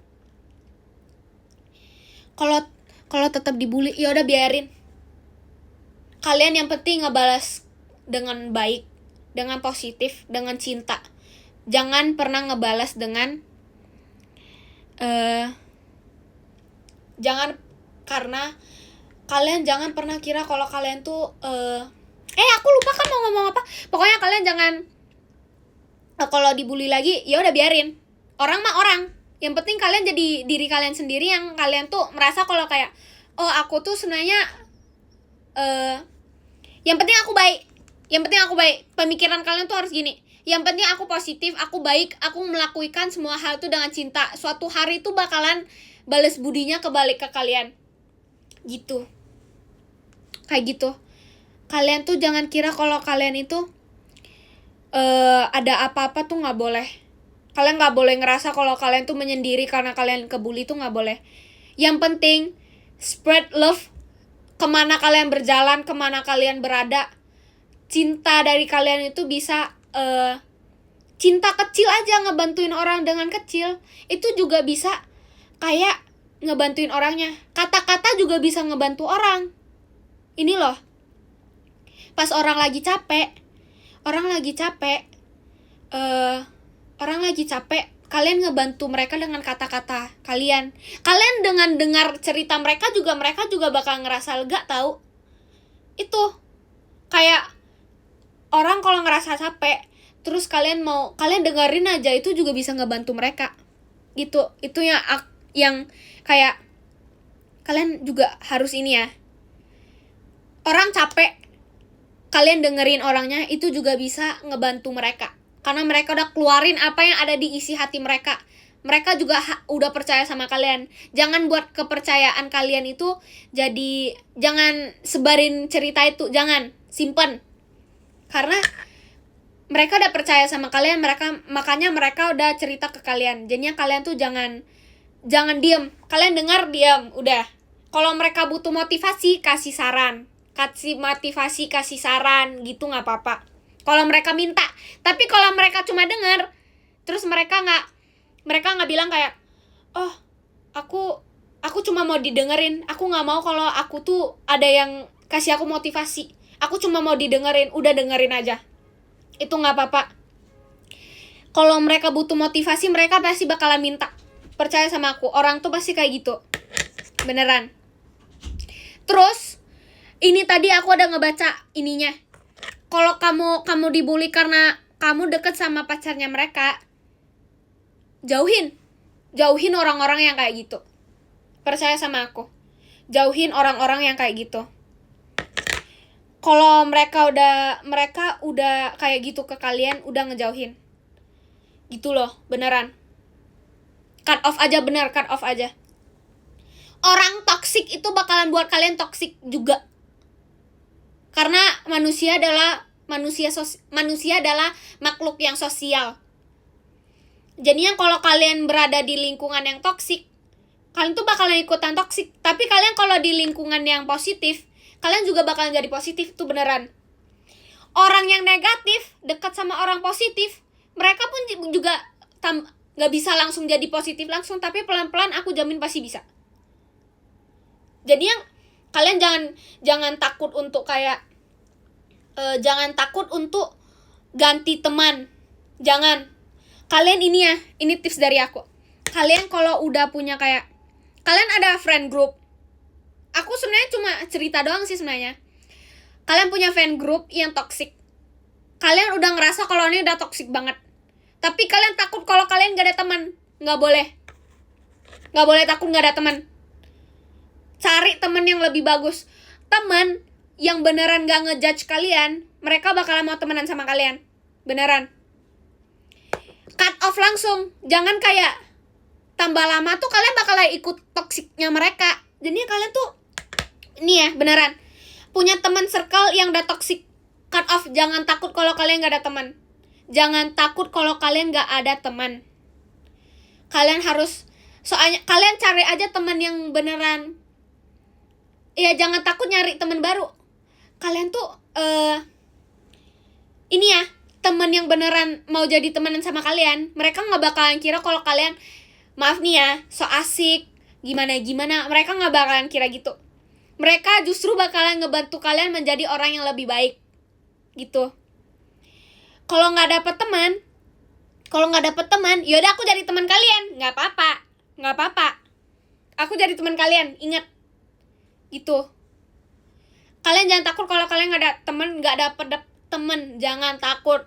Kalau tetap dibully, ya udah biarin. Kalian yang penting ngebalas dengan baik, dengan positif, dengan cinta. Jangan pernah ngebalas dengan karena kalian jangan pernah kira kalau kalian tuh aku lupa kan mau ngomong apa. Pokoknya kalian jangan kalau dibully lagi, ya udah biarin. Orang mah orang. Yang penting kalian jadi diri kalian sendiri yang kalian tuh merasa kalau kayak, oh aku tuh sebenarnya yang penting aku baik. Pemikiran kalian tuh harus gini. Yang penting aku positif, aku baik, aku melakukan semua hal itu dengan cinta. Suatu hari tuh bakalan balas budinya kebalik ke kalian. Gitu. Kayak gitu. Kalian tuh jangan kira kalau kalian itu ada apa-apa tuh gak boleh. Kalian gak boleh ngerasa kalau kalian tuh menyendiri karena kalian kebully tuh gak boleh. Yang penting spread love kemana kalian berjalan, kemana kalian berada. Cinta dari kalian itu bisa cinta kecil aja, ngebantuin orang dengan kecil. Itu juga bisa kayak ngebantuin orangnya. Kata-kata juga bisa ngebantu orang. Ini loh, pas orang lagi capek, kalian ngebantu mereka dengan kata-kata kalian. Kalian dengan dengar cerita mereka juga bakal ngerasa lega tahu. Itu kayak orang kalau ngerasa capek, terus kalian dengerin aja, itu juga bisa ngebantu mereka. Gitu. Itu yang kayak kalian juga harus ini ya. Orang capek, kalian dengerin orangnya, itu juga bisa ngebantu mereka. Karena mereka udah keluarin apa yang ada di isi hati mereka. Mereka juga udah percaya sama kalian. Jangan buat kepercayaan kalian itu jadi, jangan sebarin cerita itu, jangan, simpen. Karena mereka udah percaya sama kalian, makanya mereka udah cerita ke kalian. Jadinya kalian tuh jangan diem. Kalian dengar, diam, udah. Kalau mereka butuh motivasi, kasih saran. Kasih saran gitu nggak apa-apa. Kalau mereka minta. Tapi kalau mereka cuma dengar, terus mereka nggak bilang kayak, oh aku cuma mau didengerin. Aku nggak mau kalau aku tuh ada yang kasih aku motivasi. Aku cuma mau didengerin. Udah dengerin aja. Itu nggak apa-apa. Kalau mereka butuh motivasi, mereka pasti bakalan minta. Percaya sama aku. Orang tuh pasti kayak gitu. Beneran. Terus ini tadi aku ada ngebaca ininya. Kalau kamu dibully karena kamu deket sama pacarnya mereka, jauhin orang-orang yang kayak gitu. Percaya sama aku. Jauhin orang-orang yang kayak gitu. Kalau mereka udah kayak gitu ke kalian, udah ngejauhin. Gitu loh, beneran. Cut off aja. Orang toksik itu bakalan buat kalian toksik juga. Karena manusia adalah makhluk yang sosial. Jadinya kalau kalian berada di lingkungan yang toksik, kalian tuh bakalan ikutan toksik. Tapi kalian kalau di lingkungan yang positif, kalian juga bakalan jadi positif, tuh beneran. Orang yang negatif dekat sama orang positif, mereka pun juga gak bisa langsung jadi positif langsung, tapi pelan-pelan aku jamin pasti bisa. Jadi yang kalian jangan takut untuk kayak jangan takut untuk ganti teman. Jangan. Kalian ini ya, ini tips dari aku. Kalian kalau udah punya kayak, kalian ada friend group. Aku sebenarnya cuma cerita doang sih sebenarnya. Kalian punya friend group yang toxic. Kalian udah ngerasa kalau ini udah toxic banget. Tapi kalian takut kalau kalian gak ada teman. Gak boleh. Gak boleh takut gak ada teman. Cari teman yang lebih bagus. Teman yang beneran gak ngejudge kalian, mereka bakalan mau temenan sama kalian. Beneran. Cut off langsung. Jangan kayak tambah lama tuh kalian bakalan ikut toksiknya mereka. Jadinya kalian tuh ini ya, beneran. Punya teman circle yang udah toksik, cut off. Jangan takut kalau kalian gak ada teman. Jangan takut kalau kalian gak ada teman. Kalian harus, soalnya kalian cari aja teman yang beneran. Ya jangan takut nyari teman baru. Kalian tuh ini ya, teman yang beneran mau jadi temenan sama kalian, mereka gak bakalan kira kalau kalian, maaf nih ya, so asik, gimana-gimana. Mereka gak bakalan kira gitu. Mereka justru bakalan ngebantu kalian menjadi orang yang lebih baik. Gitu. Kalau gak dapet teman, yaudah aku jadi teman kalian. Gak apa-apa. Aku jadi teman kalian, ingat. Gitu. Kalian jangan takut kalau kalian gak ada teman, gak dapet teman. Jangan takut.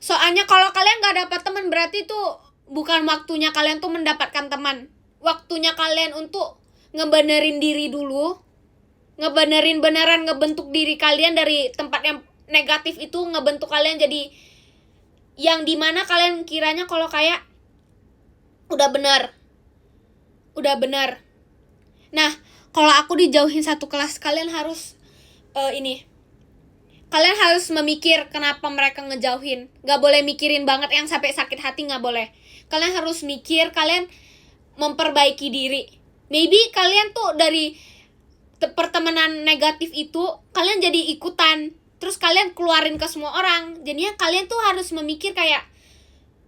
Soalnya kalau kalian gak dapat teman, berarti tuh bukan waktunya kalian tuh mendapatkan teman. Waktunya kalian untuk ngebenerin diri dulu. Beneran ngebentuk diri kalian dari tempat yang negatif itu, ngebentuk kalian jadi yang dimana kalian kiranya kalau kayak udah benar. Nah, kalau aku dijauhin satu kelas, kalian harus kalian harus memikir kenapa mereka ngejauhin. Gak boleh mikirin banget yang sampai sakit hati, gak boleh. Kalian harus mikir, kalian memperbaiki diri. Maybe kalian tuh dari pertemanan negatif itu, kalian jadi ikutan. Terus kalian keluarin ke semua orang. Jadinya kalian tuh harus memikir kayak,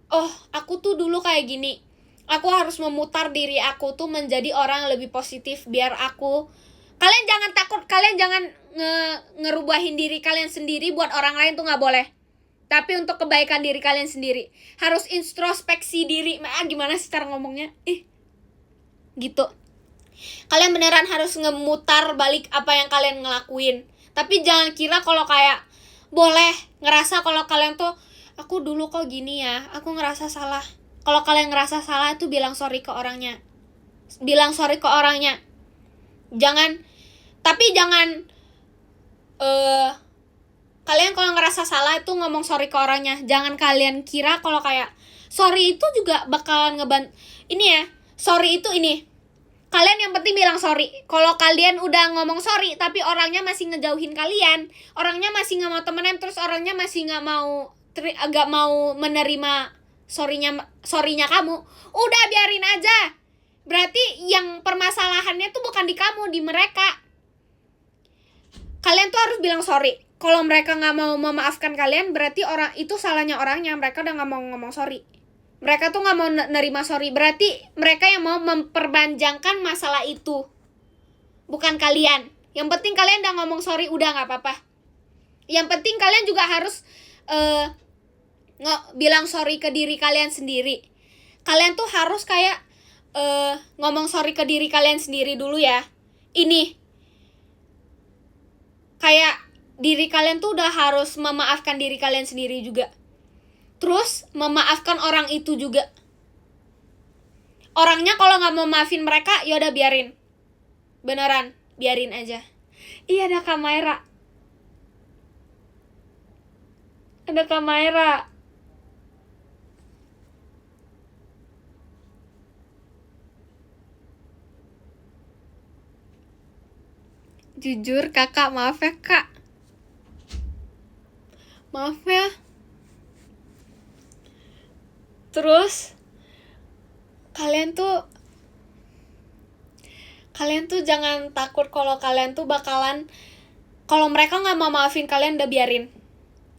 oh aku tuh dulu kayak gini. Aku harus memutar diri aku tuh menjadi orang yang lebih positif. Biar aku, kalian jangan takut, kalian jangan ngerubahin diri kalian sendiri buat orang lain tuh gak boleh. Tapi untuk kebaikan diri kalian sendiri. Harus introspeksi diri. Gimana sih cara ngomongnya? Gitu. Kalian beneran harus ngemutar balik apa yang kalian ngelakuin. Tapi jangan kira kalau kayak boleh ngerasa kalau kalian tuh, aku dulu kok gini ya, aku ngerasa salah. Kalau kalian ngerasa salah itu bilang sorry ke orangnya. Jangan kalian kalau ngerasa salah itu ngomong sorry ke orangnya. Jangan kalian kira kalau kayak sorry itu juga bakalan ini ya, sorry itu ini, kalian yang penting bilang sorry. Kalau kalian udah ngomong sorry tapi orangnya masih ngejauhin kalian, orangnya masih gak mau temenan, terus orangnya masih gak mau menerima sorrynya kamu, udah biarin aja. Berarti yang permasalahannya tuh bukan di kamu, di mereka. Kalian tuh harus bilang sorry. Kalau mereka gak mau memaafkan kalian, berarti orang itu salahnya orangnya. Mereka udah gak mau ngomong sorry. Mereka tuh gak mau nerima sorry. Berarti mereka yang mau memperpanjangkan masalah itu, bukan kalian. Yang penting kalian udah ngomong sorry, udah gak apa-apa. Yang penting kalian juga harus bilang sorry ke diri kalian sendiri. Kalian tuh harus kayak ngomong sorry ke diri kalian sendiri dulu ya. Ini kayak diri kalian tuh udah harus memaafkan diri kalian sendiri juga. Terus memaafkan orang itu juga. Orangnya kalau gak mau maafin mereka, yaudah biarin. Beneran, biarin aja. Iya, ada kamera. Jujur kakak, maaf ya kak. Maaf ya. Terus kalian tuh jangan takut kalau kalian tuh bakalan, kalau mereka nggak mau maafin kalian, udah biarin.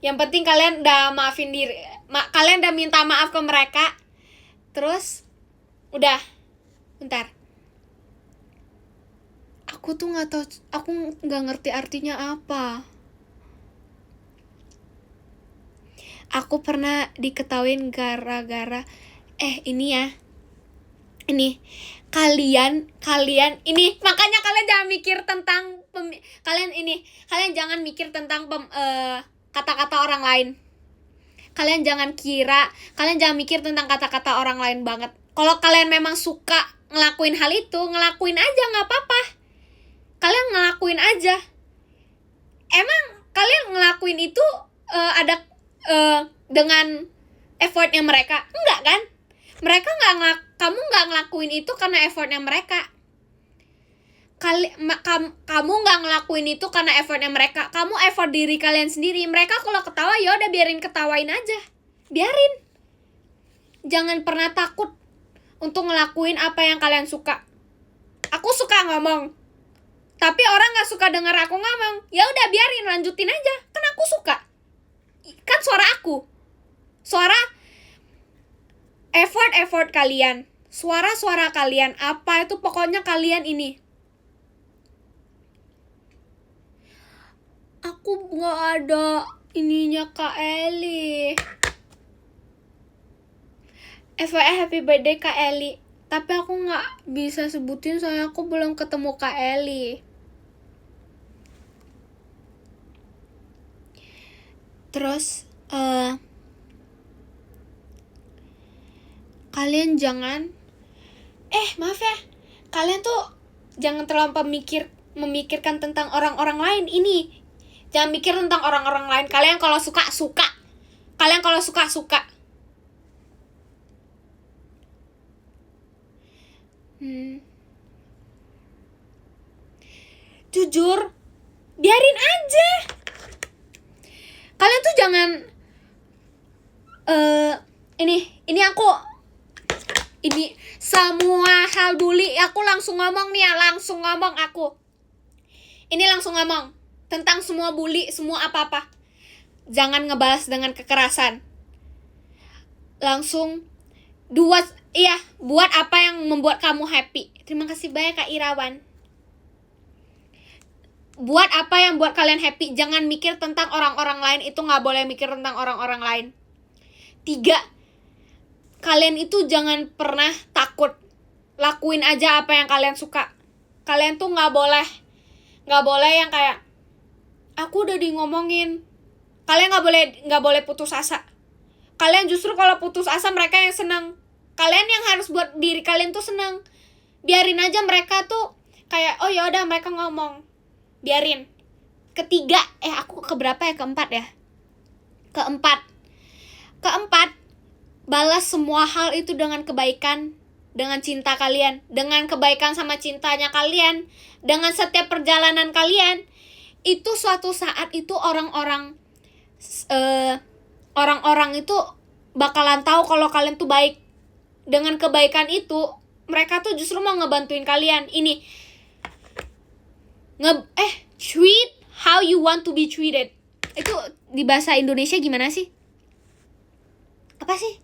Yang penting kalian udah maafin diri, kalian udah minta maaf ke mereka. Terus udah, bentar, aku tuh nggak tahu, aku nggak ngerti artinya apa. Aku pernah diketawain gara-gara ini kalian ini, makanya kalian jangan mikir tentang kalian jangan mikir tentang kata-kata orang lain. Kalian jangan mikir tentang kata-kata orang lain banget. Kalau kalian memang suka ngelakuin hal itu, ngelakuin aja, nggak apa-apa. Kalian ngelakuin aja. Emang kalian ngelakuin itu ada dengan effortnya mereka? Enggak kan? Kamu nggak ngelakuin itu karena effortnya mereka. Kamu nggak ngelakuin itu karena effortnya mereka. Kamu effort diri kalian sendiri. Mereka kalau ketawa, ya udah biarin ketawain aja. Biarin. Jangan pernah takut untuk ngelakuin apa yang kalian suka. Aku suka ngomong, tapi orang nggak suka dengar aku ngomong. Ya udah biarin, lanjutin aja. Kan aku suka. Kan suara aku. Suara effort kalian. Suara kalian. Apa itu, pokoknya kalian ini. Aku nggak ada ininya Kak Eli. FYI happy birthday Kak Eli. Tapi aku nggak bisa sebutin soalnya aku belum ketemu Kak Eli. Terus kalian jangan maaf ya, kalian tuh jangan terlalu memikirkan tentang orang-orang lain. Ini jangan mikir tentang orang-orang lain. Kalian kalau suka. Kalian kalau suka. Jujur, biarin aja. Kalian tuh jangan ini semua hal bully aku langsung ngomong nih ya, langsung ngomong tentang semua bully, semua apa-apa. Jangan ngebalas dengan kekerasan. Langsung buat apa yang membuat kamu happy. Terima kasih banyak Kak Irawan. Buat apa yang buat kalian happy. Jangan mikir tentang orang-orang lain. Itu gak boleh mikir tentang orang-orang lain. 3, kalian itu jangan pernah takut. Lakuin aja apa yang kalian suka. Kalian tuh gak boleh yang kayak, aku udah di ngomongin. Kalian gak boleh putus asa. Kalian justru kalau putus asa, mereka yang senang. Kalian yang harus buat diri kalian tuh senang. Biarin aja mereka tuh kayak, oh ya udah mereka ngomong. Biarin. 4, aku keberapa ya? Keempat, balas semua hal itu dengan kebaikan, dengan cinta kalian, dengan kebaikan sama cintanya kalian, dengan setiap perjalanan kalian. Itu suatu saat itu orang-orang itu bakalan tahu kalau kalian tuh baik. Dengan kebaikan itu, mereka tuh justru mau ngebantuin kalian. Ini treat how you want to be treated. Itu di bahasa Indonesia gimana sih? Apa sih?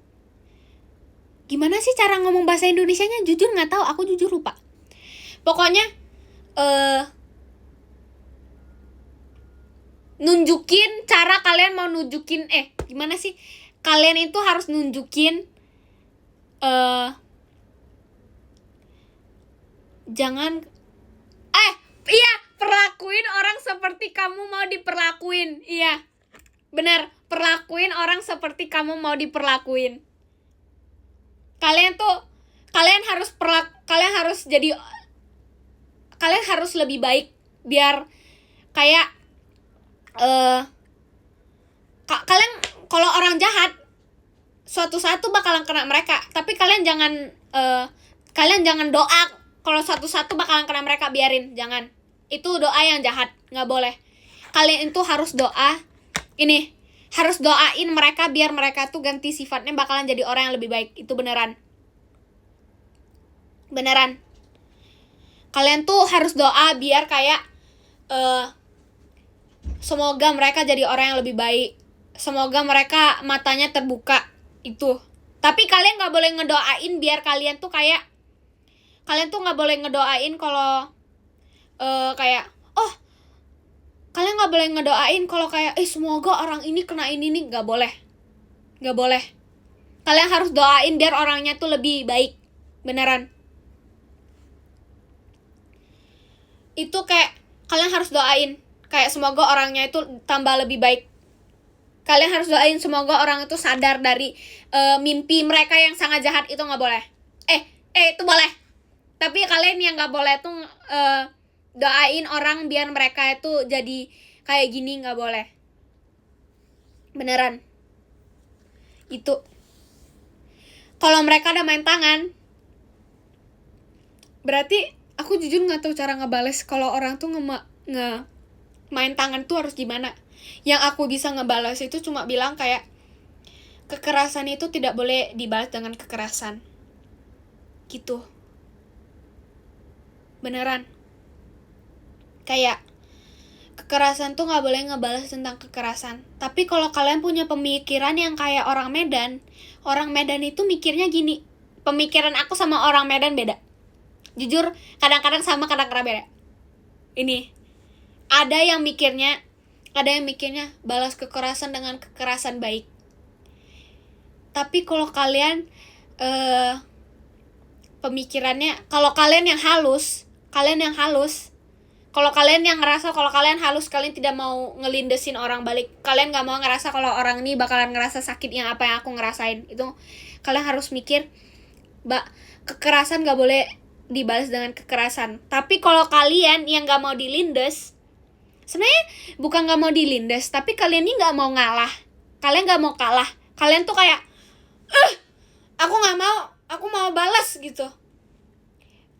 Gimana sih cara ngomong bahasa Indonesianya? Jujur gak tahu, aku jujur lupa. Pokoknya nunjukin cara kalian mau nunjukin gimana sih? Kalian itu harus nunjukin perlakuin orang seperti kamu mau diperlakuin. Iya, benar, perlakuin orang seperti kamu mau diperlakuin. Kalian harus lebih baik biar kayak kalian kalau orang jahat suatu saat tuh bakalan kena mereka, tapi kalian jangan doa kalau suatu saat tuh bakalan kena mereka. Biarin, jangan. Itu doa yang jahat, nggak boleh. Kalian itu harus doa ini, harus doain mereka biar mereka tuh ganti sifatnya, bakalan jadi orang yang lebih baik. Itu beneran. Beneran. Kalian tuh harus doa biar kayak semoga mereka jadi orang yang lebih baik. Semoga mereka matanya terbuka. Itu. Tapi kalian gak boleh ngedoain biar kalian tuh kayak, kalian tuh gak boleh ngedoain kalau kayak, oh kalian gak boleh ngedoain kalau kayak semoga orang ini kena ini nih. Gak boleh. Gak boleh. Kalian harus doain biar orangnya tuh lebih baik. Beneran. Itu kayak kalian harus doain kayak semoga orangnya itu tambah lebih baik. Kalian harus doain semoga orang itu sadar dari mimpi mereka yang sangat jahat. Itu gak boleh. Itu boleh. Tapi kalian yang gak boleh tuh doain orang biar mereka itu jadi kayak gini. Gak boleh. Beneran. Itu. Kalau mereka udah main tangan, berarti aku jujur gak tahu cara ngebales kalau orang tuh main tangan tuh harus gimana. Yang aku bisa ngebalas itu cuma bilang kayak, kekerasan itu tidak boleh dibalas dengan kekerasan. Gitu. Beneran. Kayak kekerasan tuh gak boleh ngebalas tentang kekerasan. Tapi kalau kalian punya pemikiran yang kayak orang Medan itu mikirnya gini. Pemikiran aku sama orang Medan beda. Jujur kadang-kadang sama, kadang-kadang beda. Ini ada yang mikirnya balas kekerasan dengan kekerasan baik. Tapi kalau kalian pemikirannya, kalau kalian yang halus, kalau kalian yang ngerasa kalau kalian halus, kalian tidak mau ngelindesin orang balik, kalian gak mau ngerasa kalau orang ini bakalan ngerasa sakit yang apa yang aku ngerasain, itu kalian harus mikir, kekerasan gak boleh dibalas dengan kekerasan. Tapi kalau kalian yang gak mau dilindes, sebenarnya bukan gak mau dilindes, tapi kalian ini gak mau ngalah. Kalian gak mau kalah. Kalian tuh kayak, aku gak mau, aku mau balas gitu.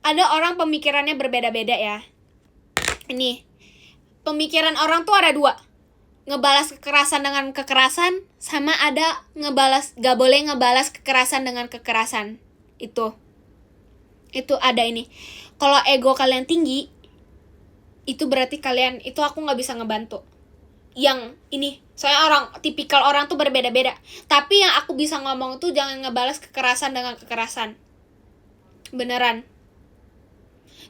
Ada orang pemikirannya berbeda-beda ya. Ini, pemikiran orang tuh ada dua. Ngebalas kekerasan dengan kekerasan, sama ada gak boleh ngebalas kekerasan dengan kekerasan. Itu ada ini. Kalau ego kalian tinggi, itu berarti kalian, itu aku gak bisa ngebantu. Yang ini, soalnya tipikal orang tuh berbeda-beda. Tapi yang aku bisa ngomong tuh jangan ngebalas kekerasan dengan kekerasan. Beneran.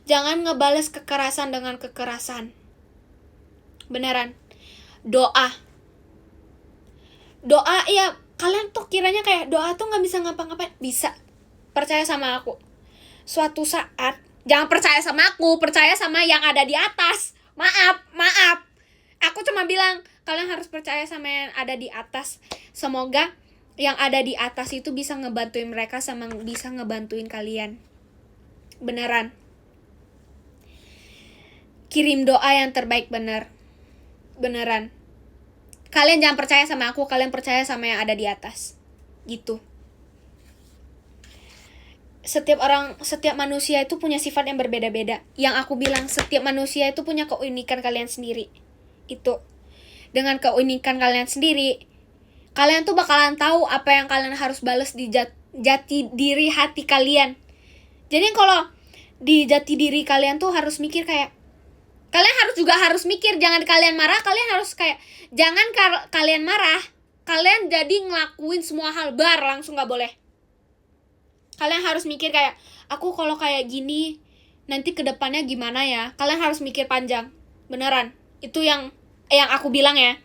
Jangan ngebalas kekerasan dengan kekerasan. Beneran. Doa ya, kalian tuh kiranya kayak doa tuh gak bisa ngapa-ngapain. Bisa. Percaya sama aku. Suatu saat, jangan percaya sama aku, percaya sama yang ada di atas. Maaf. Aku cuma bilang, kalian harus percaya sama yang ada di atas. Semoga yang ada di atas itu bisa ngebantuin mereka sama bisa ngebantuin kalian. Beneran. Kirim doa yang terbaik, beneran. Kalian jangan percaya sama aku, kalian percaya sama yang ada di atas. Gitu. Setiap manusia itu punya sifat yang berbeda-beda. Yang aku bilang, setiap manusia itu punya keunikan kalian sendiri. Itu. Dengan keunikan kalian sendiri, kalian tuh bakalan tahu apa yang kalian harus balas di jati diri hati kalian. Jadi kalau di jati diri kalian tuh harus mikir kayak, kalian harus mikir, jangan kalian marah, kalian harus kayak, jangan kalian marah, kalian jadi ngelakuin semua hal langsung gak boleh. Kalian harus mikir kayak, aku kalau kayak gini nanti kedepannya gimana ya. Kalian harus mikir panjang. Beneran. Itu yang aku bilang ya.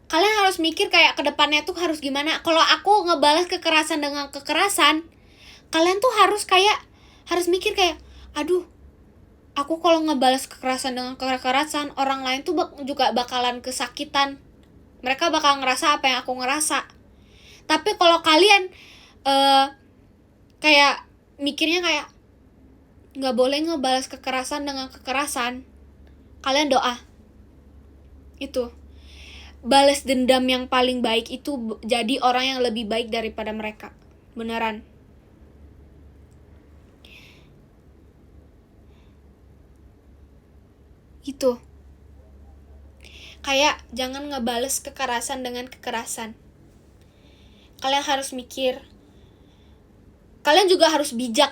Kalian harus mikir kayak kedepannya tuh harus gimana. Kalau aku ngebalas kekerasan dengan kekerasan, kalian tuh harus mikir kayak, aduh, aku kalau ngebalas kekerasan dengan kekerasan, orang lain tuh juga bakalan kesakitan. Mereka bakal ngerasa apa yang aku ngerasa. Tapi kalau kalian kayak mikirnya kayak gak boleh ngebalas kekerasan dengan kekerasan, kalian doa. Itu. Balas dendam yang paling baik itu jadi orang yang lebih baik daripada mereka. Beneran. Itu. Kayak jangan ngebales kekerasan dengan kekerasan. Kalian harus mikir. Kalian juga harus bijak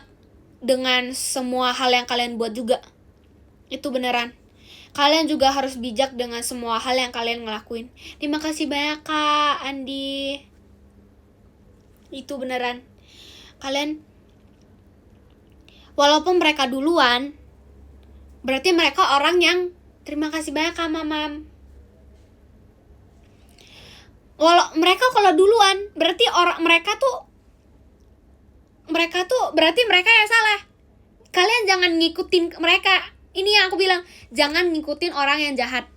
dengan semua hal yang kalian buat juga. Itu beneran. Kalian juga harus bijak dengan semua hal yang kalian ngelakuin. Terima kasih banyak Kak Andi. Itu beneran. Kalian, walaupun mereka duluan, berarti mereka orang yang, terima kasih banyak Kak Mamam. Mereka kalau duluan, berarti mereka tuh berarti mereka yang salah. Kalian jangan ngikutin mereka. Ini yang aku bilang, jangan ngikutin orang yang jahat.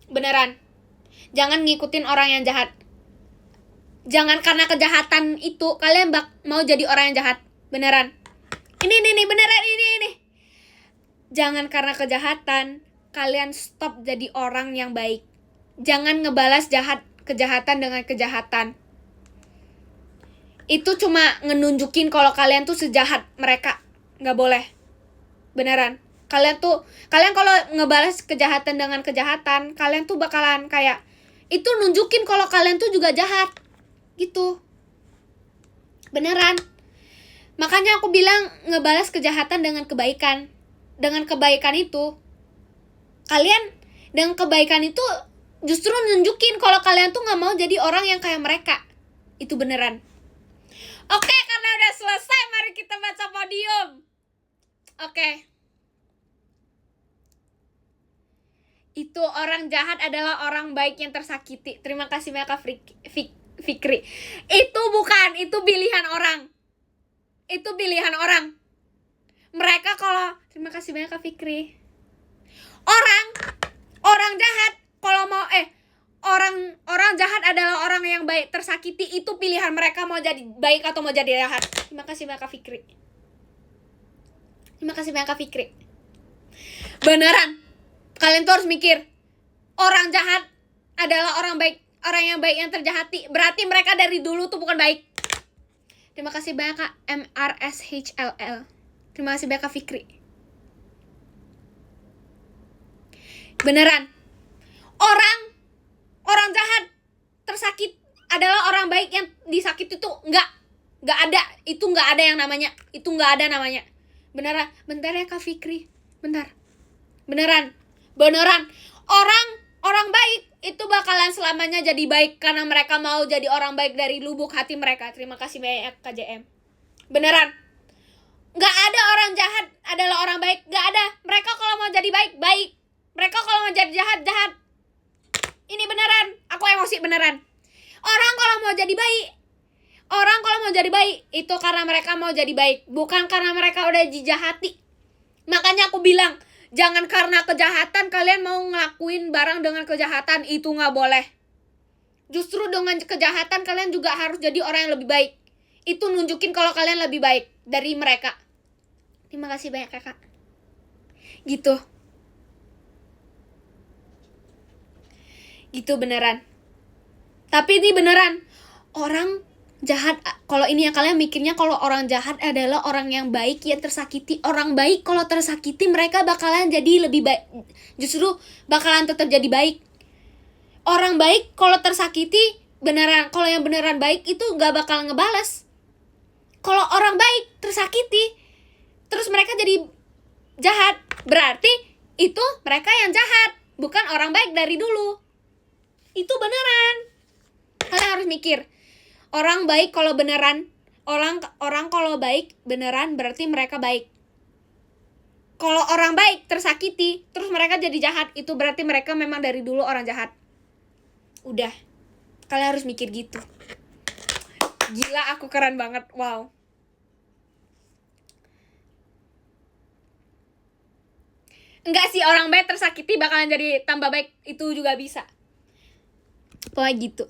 Beneran. Jangan ngikutin orang yang jahat. Jangan karena kejahatan itu kalian mau jadi orang yang jahat. Beneran. Ini beneran ini. Jangan karena kejahatan kalian stop jadi orang yang baik. Jangan ngebalas kejahatan dengan kejahatan. Itu cuma ngenunjukin kalau kalian tuh sejahat mereka. Nggak boleh. Beneran. Kalian kalau ngebalas kejahatan dengan kejahatan, kalian tuh bakalan kayak, itu nunjukin kalau kalian tuh juga jahat. Gitu. Beneran. Makanya aku bilang ngebalas kejahatan dengan kebaikan. Dengan kebaikan itu, kalian dengan kebaikan itu justru nunjukin kalau kalian tuh gak mau jadi orang yang kayak mereka. Itu beneran. Oke, karena udah selesai, mari kita baca podium. Oke. Itu orang jahat adalah orang baik yang tersakiti. Terima kasih banyak Kak Fikri. Itu bukan, itu pilihan orang. Itu pilihan orang. Mereka kalau, terima kasih banyak Kak Fikri. Orang jahat kalau mau orang jahat adalah orang yang baik tersakiti. Itu pilihan mereka mau jadi baik atau mau jadi jahat. Terima kasih banyak Kak Fikri. Terima kasih banyak Kak Fikri. Beneran. Kalian tuh harus mikir. Orang jahat adalah orang baik, orang yang baik yang terjahati. Berarti mereka dari dulu tuh bukan baik. Terima kasih banyak Kak MRSHLL. Terima kasih banyak Kak Fikri. Beneran. Orang jahat tersakit adalah orang baik yang disakit itu enggak ada. Itu enggak ada yang namanya. Itu enggak ada namanya. Beneran. Bentar ya Kak Fikri. Bentar. Beneran. Orang baik itu bakalan selamanya jadi baik karena mereka mau jadi orang baik dari lubuk hati mereka. Terima kasih banyak KJM. Beneran. Gak ada orang jahat adalah orang baik. Gak ada. Mereka kalau mau jadi baik, baik. Mereka kalau mau jadi jahat, jahat. Ini beneran. Aku emosi beneran. Orang kalau mau jadi baik, itu karena mereka mau jadi baik. Bukan karena mereka udah dijahati. Makanya aku bilang, jangan karena kejahatan kalian mau ngelakuin barang dengan kejahatan. Itu gak boleh. Justru dengan kejahatan kalian juga harus jadi orang yang lebih baik. Itu nunjukin kalau kalian lebih baik dari mereka. Terima kasih banyak Kakak. Gitu beneran. Tapi ini beneran. Orang jahat, kalau ini yang kalian mikirnya kalau orang jahat adalah orang yang baik yang tersakiti. Orang baik kalau tersakiti mereka bakalan jadi lebih baik. Justru bakalan tetap jadi baik. Orang baik kalau tersakiti beneran, kalau yang beneran baik itu gak bakal ngebales. Kalau orang baik tersakiti terus mereka jadi jahat, berarti itu mereka yang jahat, bukan orang baik dari dulu. Itu beneran. Kalian harus mikir. Orang baik kalau beneran, orang kalau baik beneran berarti mereka baik. Kalau orang baik tersakiti terus mereka jadi jahat, itu berarti mereka memang dari dulu orang jahat. Udah. Kalian harus mikir gitu. Gila, aku keren banget. Wow. Enggak sih, orang baik tersakiti bakalan jadi tambah baik. Itu juga bisa. Pokoknya gitu.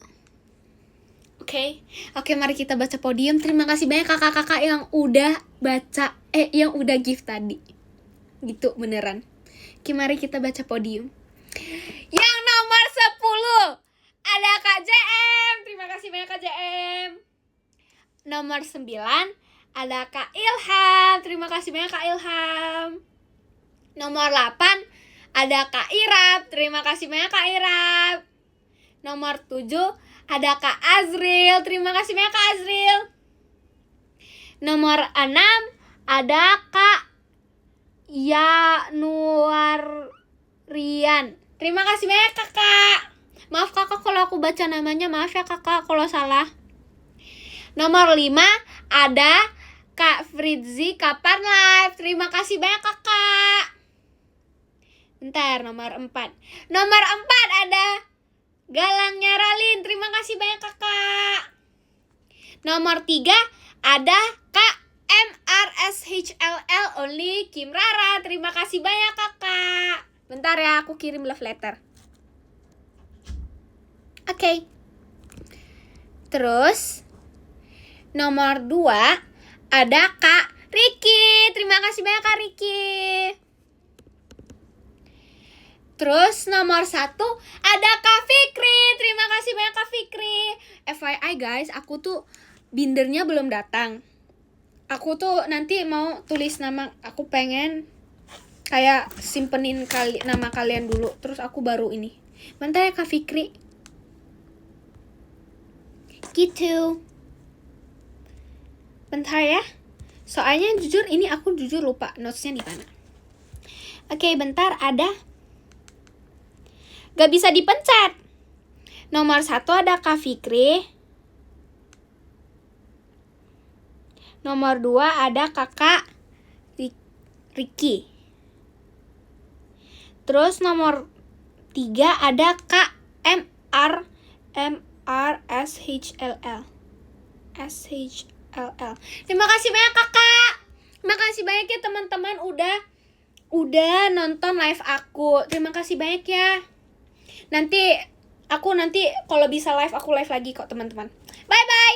Oke, mari kita baca podium. Terima kasih banyak kakak-kakak yang udah baca, yang udah gift tadi. Gitu, beneran. Oke, mari kita baca podium. Yang nomor 10 ada Kak JM. Terima kasih banyak Kak JM. Nomor 9 ada Kak Ilham. Terima kasih banyak Kak Ilham. Nomor 8 ada Kak Irap. Terima kasih banyak Kak Irap. Nomor 7 ada Kak Azril. Terima kasih banyak Kak Azril. Nomor 6 ada Kak Yanuarian. Terima kasih banyak Kakak. Maaf Kakak kalau aku baca namanya, maaf ya Kakak kalau salah. Nomor 5 ada Kak Fritzi, kapan live? Terima kasih banyak Kakak. Bentar, nomor 4. Nomor 4 ada Galangnya Ralin. Terima kasih banyak Kakak. Nomor 3 ada Kak MRSHLL Only Kim Rara. Terima kasih banyak Kakak. Bentar ya, aku kirim love letter. Oke. Terus nomor 2 ada Kak Riki. Terima kasih banyak Kak Riki. Terus nomor 1 ada Kak Fikri. Terima kasih banyak Kak Fikri. FYI guys, aku tuh bindernya belum datang. Aku tuh nanti mau tulis nama. Aku pengen kayak simpenin nama kalian dulu, terus aku baru ini. Bentar ya Kak Fikri. Gitu. Bentar ya. Soalnya jujur ini aku jujur lupa notesnya di mana. Oke, bentar ada. Gak bisa dipencet. Nomor 1 ada Kak Fikri. Nomor 2 ada Kakak Riki. Terus nomor 3 ada Kak MRSHLL. Terima kasih banyak Kakak. Terima kasih banyak ya teman-teman udah nonton live aku. Terima kasih banyak ya. Nanti kalau bisa live aku live lagi kok teman-teman. Bye bye.